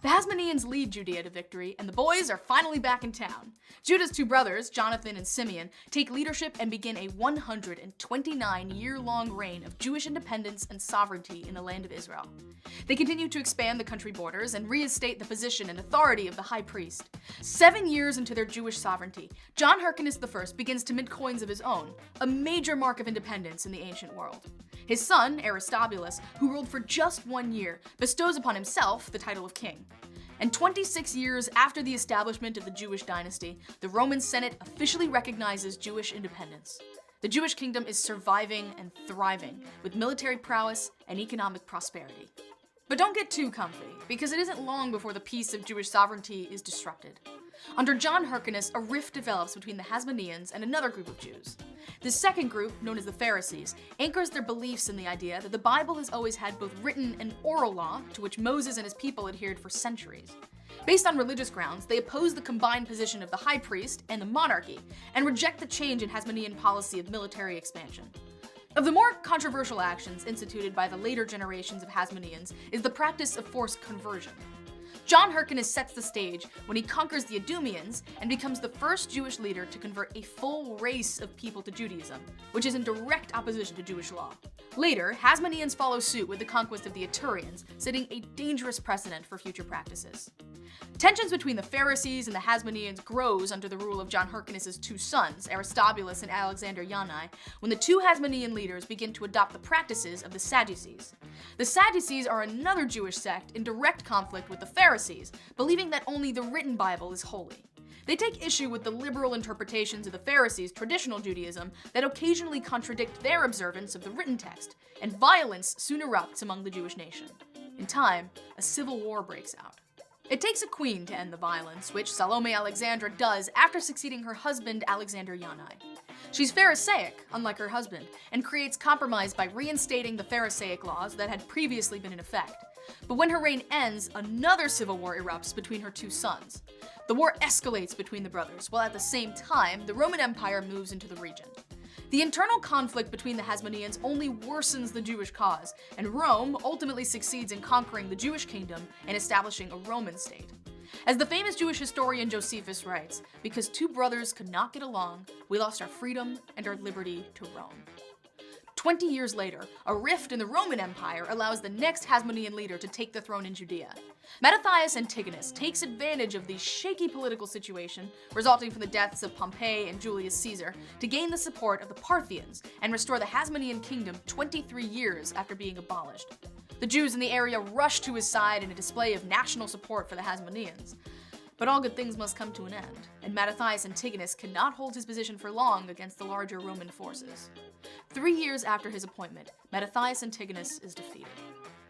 Speaker 3: The Hasmoneans lead Judea to victory, and the boys are finally back in town. Judah's two brothers, Jonathan and Simeon, take leadership and begin a 129-year-long reign of Jewish independence and sovereignty in the land of Israel. They continue to expand the country borders and reinstate the position and authority of the high priest. 7 years into their Jewish sovereignty, John Hyrcanus I begins to mint coins of his own, a major mark of independence in the ancient world. His son, Aristobulus, who ruled for just 1 year, bestows upon himself the title of king. And 26 years after the establishment of the Jewish dynasty, the Roman Senate officially recognizes Jewish independence. The Jewish kingdom is surviving and thriving, with military prowess and economic prosperity. But don't get too comfy, because it isn't long before the peace of Jewish sovereignty is disrupted. Under John Hyrcanus, a rift develops between the Hasmoneans and another group of Jews. This second group, known as the Pharisees, anchors their beliefs in the idea that the Bible has always had both written and oral law, to which Moses and his people adhered for centuries. Based on religious grounds, they oppose the combined position of the high priest and the monarchy, and reject the change in Hasmonean policy of military expansion. Of the more controversial actions instituted by the later generations of Hasmoneans is the practice of forced conversion. John Hyrcanus sets the stage when he conquers the Idumeans and becomes the first Jewish leader to convert a full race of people to Judaism, which is in direct opposition to Jewish law. Later, Hasmoneans follow suit with the conquest of the Iturians, setting a dangerous precedent for future practices. Tensions between the Pharisees and the Hasmoneans grows under the rule of John Hyrcanus' two sons, Aristobulus and Alexander Yanai, when the two Hasmonean leaders begin to adopt the practices of the Sadducees. The Sadducees are another Jewish sect in direct conflict with the Pharisees, believing that only the written Bible is holy. They take issue with the liberal interpretations of the Pharisees' traditional Judaism that occasionally contradict their observance of the written text, and violence soon erupts among the Jewish nation. In time, a civil war breaks out. It takes a queen to end the violence, which Salome Alexandra does after succeeding her husband Alexander Yanai. She's Pharisaic, unlike her husband, and creates compromise by reinstating the Pharisaic laws that had previously been in effect. But when her reign ends, another civil war erupts between her two sons. The war escalates between the brothers, while at the same time, the Roman Empire moves into the region. The internal conflict between the Hasmoneans only worsens the Jewish cause, and Rome ultimately succeeds in conquering the Jewish kingdom and establishing a Roman state. As the famous Jewish historian Josephus writes, "Because two brothers could not get along, we lost our freedom and our liberty to Rome." 20 years later, a rift in the Roman Empire allows the next Hasmonean leader to take the throne in Judea. Mattathias Antigonus takes advantage of the shaky political situation resulting from the deaths of Pompey and Julius Caesar to gain the support of the Parthians and restore the Hasmonean kingdom 23 years after being abolished. The Jews in the area rush to his side in a display of national support for the Hasmoneans. But all good things must come to an end, and Mattathias Antigonus cannot hold his position for long against the larger Roman forces. 3 years after his appointment, Mattathias Antigonus is defeated.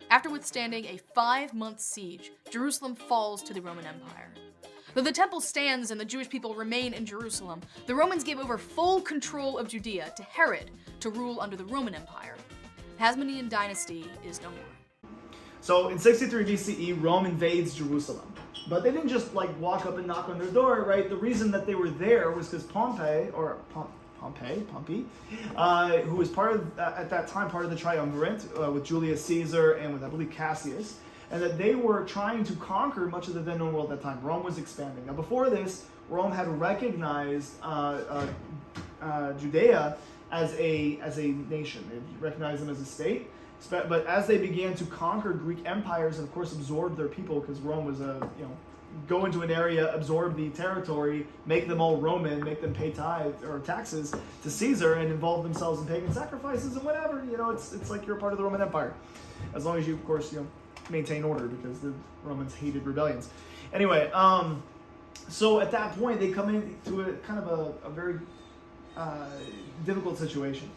Speaker 3: After withstanding a 5-month siege, Jerusalem falls to the Roman Empire. Though the temple stands and the Jewish people remain in Jerusalem, the Romans give over full control of Judea to Herod to rule under the Roman Empire. The Hasmonean dynasty is no more.
Speaker 1: So in 63 BCE, Rome invades Jerusalem. But they didn't just walk up and knock on their door, right? The reason that they were there was because Pompey, who was at that time part of the triumvirate with Julius Caesar and with, I believe, Cassius, and that they were trying to conquer much of the then known world at that time. Rome was expanding. Now before this, Rome had recognized Judea as a nation. They recognized them as a state. But as they began to conquer Greek empires and, of course, absorb their people, because Rome was go into an area, absorb the territory, make them all Roman, make them pay tithe or taxes to Caesar, and involve themselves in pagan sacrifices and whatever. It's like you're a part of the Roman Empire, as long as you, of course, maintain order, because the Romans hated rebellions. Anyway, so at that point they come into a kind of a very difficult situation.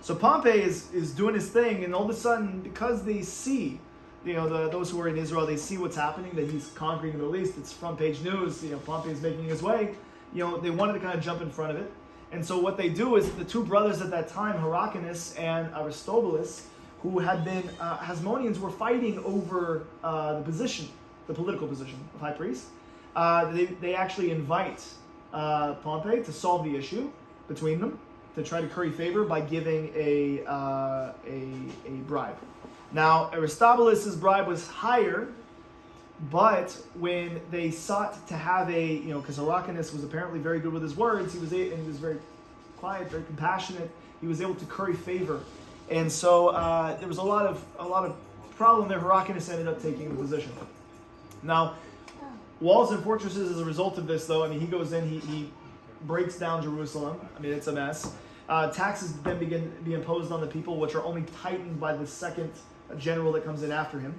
Speaker 1: So Pompey is doing his thing, and all of a sudden, because they see, those who are in Israel, they see what's happening, that he's conquering the Middle East. It's front page news. Pompey is making his way. They wanted to kind of jump in front of it. And so what they do is the two brothers at that time, Hyrcanus and Aristobulus, who had been Hasmoneans, were fighting over the political position of high priest. They actually invite Pompey to solve the issue between them, to try to curry favor by giving a bribe. Now, Aristobulus' bribe was higher, but when they sought to have because Hyrcanus was apparently very good with his words, he was very quiet, very compassionate. He was able to curry favor, and so there was a lot of problem there. Hyrcanus ended up taking the position. Now, walls and fortresses as a result of this, though. I mean, he goes in, he breaks down Jerusalem. I mean, it's a mess. Taxes then begin to be imposed on the people, which are only tightened by the second general that comes in after him.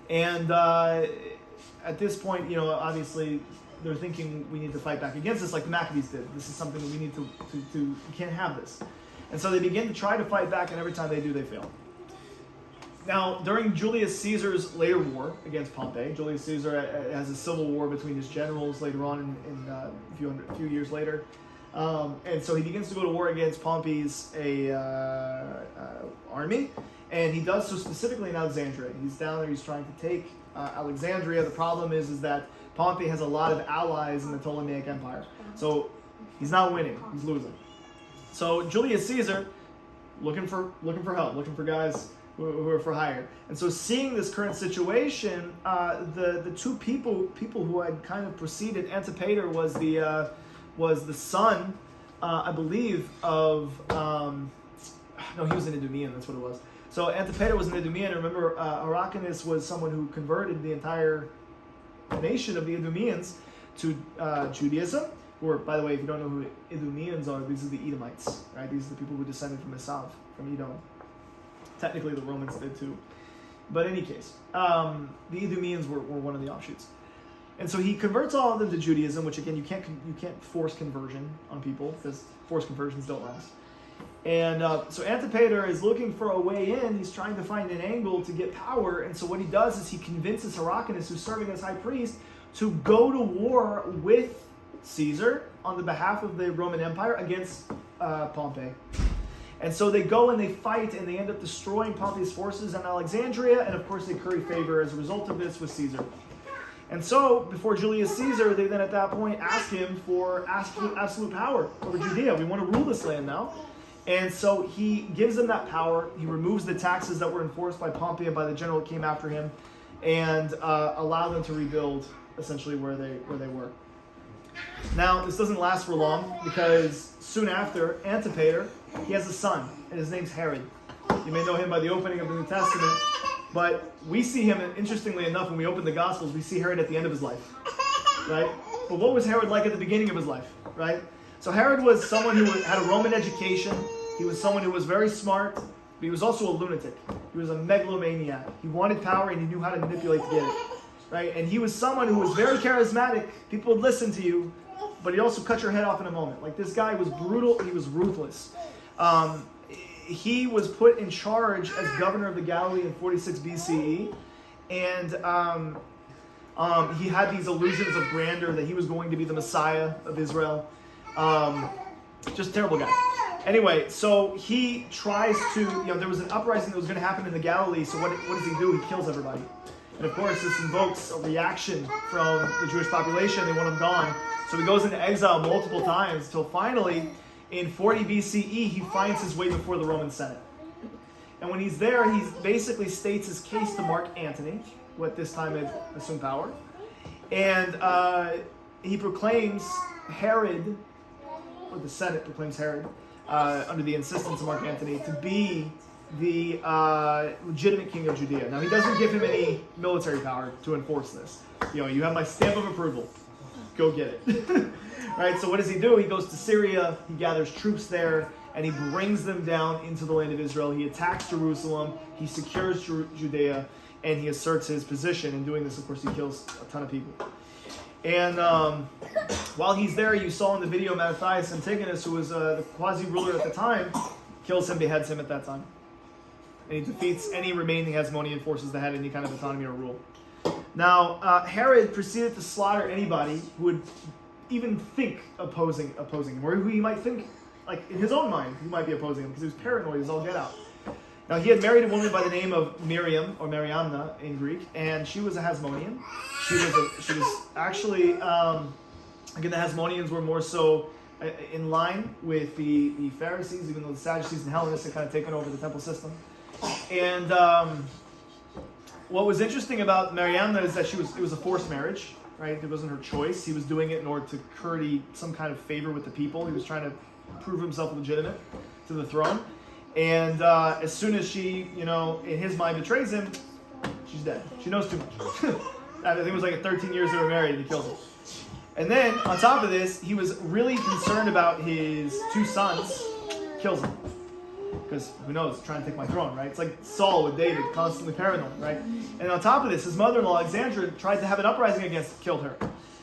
Speaker 1: And at this point, obviously, they're thinking we need to fight back against this, like the Maccabees did. This is something that we need to we can't have this. And so they begin to try to fight back, and every time they do, they fail. Now, during Julius Caesar's later war against Pompey, Julius Caesar has a civil war between his generals later on in a few years later. And so he begins to go to war against Pompey's army, and he does so specifically in Alexandria. He's down there, he's trying to take Alexandria. The problem is that Pompey has a lot of allies in the Ptolemaic Empire. So he's not winning, he's losing. So Julius Caesar, looking for help, looking for guys who are for hire. And so seeing this current situation, the two people who had kind of preceded, Antipater was the son, I believe, of no, he was an Idumean, that's what it was. So Antipater was an Idumean. Remember, Hyrcanus was someone who converted the entire nation of the Idumeans to Judaism. Or, by the way, if you don't know who Idumeans are, these are the Edomites, right? These are the people who descended from the south, from Edom. Technically, the Romans did too. But in any case, the Idumeans were one of the offshoots. And so he converts all of them to Judaism, which again, you can't force conversion on people, because forced conversions don't last. And so Antipater is looking for a way in. He's trying to find an angle to get power. And so what he does is he convinces Hyrcanus, who's serving as high priest, to go to war with Caesar on the behalf of the Roman Empire against Pompey. And so they go and they fight, and they end up destroying Pompey's forces in Alexandria, and of course they curry favor as a result of this with Caesar. And so, before Julius Caesar, they then at that point ask him for absolute power over Judea. We want to rule this land now. And so he gives them that power. He removes the taxes that were enforced by Pompey and by the general that came after him, and allow them to rebuild essentially where they were. Now, this doesn't last for long, because soon after, Antipater, he has a son, and his name's Herod. You may know him by the opening of the New Testament, but we see him, interestingly enough, when we open the Gospels, we see Herod at the end of his life, right? But what was Herod like at the beginning of his life, right? So Herod was someone who had a Roman education. He was someone who was very smart, but he was also a lunatic. He was a megalomaniac. He wanted power, and he knew how to manipulate to get it. Right? And he was someone who was very charismatic. People would listen to you, but he'd also cut your head off in a moment. Like, this guy was brutal. He was ruthless. He was put in charge as governor of the Galilee in 46 BCE. And he had these illusions of grandeur that he was going to be the Messiah of Israel. Just a terrible guy. Anyway, so he tries to, there was an uprising that was going to happen in the Galilee. So what does he do? He kills everybody. And of course, this invokes a reaction from the Jewish population. They want him gone. So he goes into exile multiple times until finally, in 40 BCE, he finds his way before the Roman Senate. And when he's there, he basically states his case to Mark Antony, who at this time had assumed power. And he proclaims Herod, or the Senate proclaims Herod, under the insistence of Mark Antony, to be the legitimate king of Judea. Now, he doesn't give him any military power to enforce this. You have my stamp of approval. Go get it. Right? So what does he do? He goes to Syria, he gathers troops there, and he brings them down into the land of Israel. He attacks Jerusalem, he secures Judea, and he asserts his position. In doing this, of course, he kills a ton of people. And while he's there, you saw in the video Mattathias Antigonus, who was the quasi-ruler at the time, kills him, beheads him at that time. And he defeats any remaining Hasmonean forces that had any kind of autonomy or rule. Now, Herod proceeded to slaughter anybody who would even think opposing him, or who he might think, like in his own mind, who might be opposing him, because he was paranoid as all get out. Now, he had married a woman by the name of Miriam, or Mariamna in Greek, and she was a Hasmonean. She was actually, again, the Hasmoneans were more so in line with the Pharisees, even though the Sadducees and Hellenists had kind of taken over the temple system. And what was interesting about Mariamna is that it was a forced marriage, right? It wasn't her choice. He was doing it in order to curry some kind of favor with the people. He was trying to prove himself legitimate to the throne. And as soon as she, in his mind betrays him, she's dead. She knows too much. I think it was like 13 years they were married and he kills her. And then, on top of this, he was really concerned about his 2 sons, kills them. Because, who knows, trying to take my throne, right? It's like Saul with David, constantly paranoid, right? And on top of this, his mother-in-law, Alexandra, tried to have an uprising against, killed her,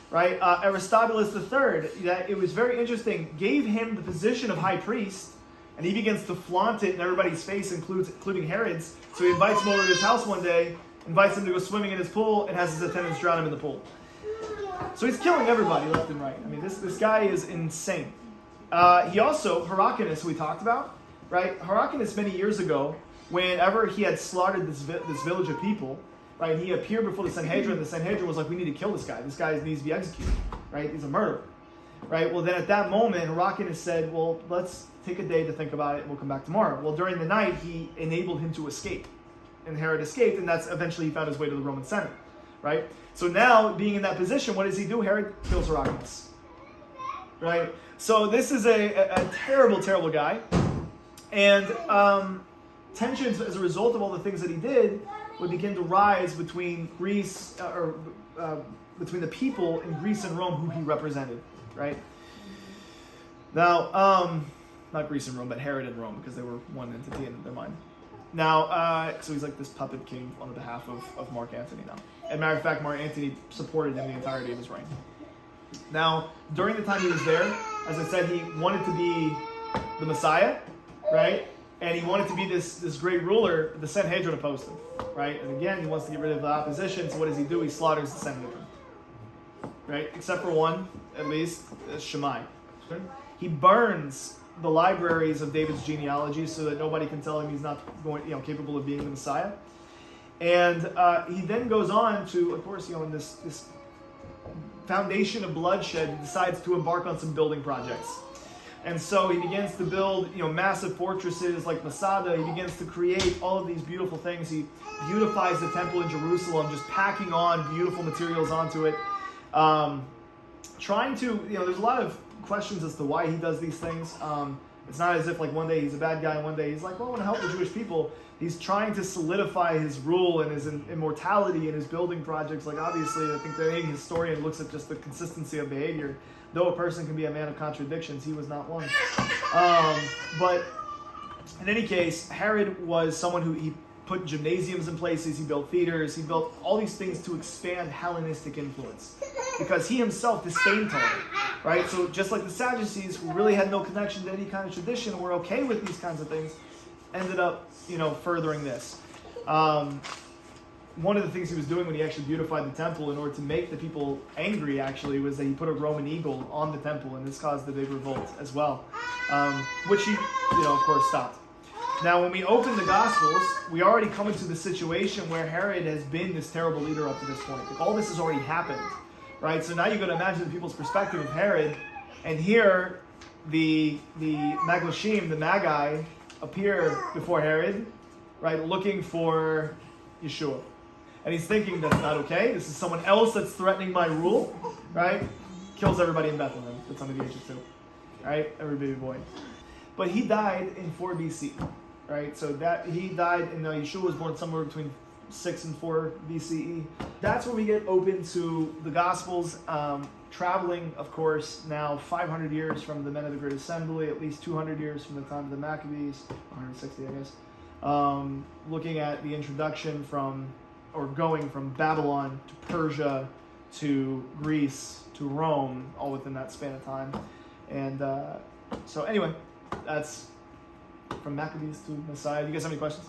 Speaker 1: right? Aristobulus III, that it was very interesting, gave him the position of high priest, and he begins to flaunt it in everybody's face, including Herod's. So he invites him over to his house one day, invites him to go swimming in his pool, and has his attendants drown him in the pool. So he's killing everybody left and right. I mean, this guy is insane. He also, Hyrcanus, who we talked about, right? Hyrcanus, many years ago, whenever he had slaughtered this village of people, right, he appeared before the Sanhedrin. The Sanhedrin was like, we need to kill this guy. This guy needs to be executed, right? He's a murderer, right? Well, then at that moment, Hyrcanus said, well, let's take a day to think about it, and we'll come back tomorrow. Well, during the night, he enabled him to escape. And Herod escaped, and that's eventually he found his way to the Roman Senate, right? So now, being in that position, what does he do? Herod kills Hyrcanus, right? So this is a terrible, terrible guy. And tensions as a result of all the things that he did would begin to rise between Greece, between the people in Greece and Rome who he represented, right? Now, not Greece and Rome, but Herod and Rome, because they were one entity in their mind. Now, so he's like this puppet king on behalf of Mark Antony now. As a matter of fact, Mark Antony supported him the entirety of his reign. Now, during the time he was there, as I said, he wanted to be the Messiah, right? And he wanted to be this great ruler. The Sanhedrin opposed him, right? And again, he wants to get rid of the opposition. So what does he do? He slaughters the Sanhedrin, right? Except for one, at least, Shammai. Okay? He burns the libraries of David's genealogy so that nobody can tell him he's not capable of being the Messiah. And he then goes on to, of course, in this foundation of bloodshed, he decides to embark on some building projects. And so he begins to build, massive fortresses like Masada. He begins to create all of these beautiful things. He beautifies the temple in Jerusalem, just packing on beautiful materials onto it. Trying to, there's a lot of questions as to why he does these things. It's not as if like one day he's a bad guy and one day he's like, well, I want to help the Jewish people. He's trying to solidify his rule and his immortality in his building projects. Like obviously, I think that any historian looks at just the consistency of behavior. Though a person can be a man of contradictions, he was not one. But in any case, Herod was someone who he put gymnasiums in places, he built theaters, he built all these things to expand Hellenistic influence. Because he himself disdained Torah, right? So just like the Sadducees, who really had no connection to any kind of tradition, were okay with these kinds of things, ended up, furthering this. One of the things he was doing when he actually beautified the temple in order to make the people angry, actually, was that he put a Roman eagle on the temple, and this caused a big revolt as well, which he, of course, stopped. Now, when we open the Gospels, we already come into the situation where Herod has been this terrible leader up to this point. Like, all this has already happened, right? So now you've got to imagine the people's perspective of Herod, and here the Maglashim, the Magi, appear before Herod, right, looking for Yeshua. And he's thinking that's not okay. This is someone else that's threatening my rule, right? Kills everybody in Bethlehem. That's under the age of 2, right? Every baby boy. But he died in 4 BC, right? So that he died, and Yeshua was born somewhere between 6 and 4 BCE. That's where we get open to the Gospels, traveling, of course, now 500 years from the men of the Great Assembly, at least 200 years from the time of the Maccabees, 160, I guess. Looking at the introduction going from Babylon to Persia to Greece to Rome, all within that span of time. And so anyway, that's from Maccabees to Messiah. Do you guys have any questions?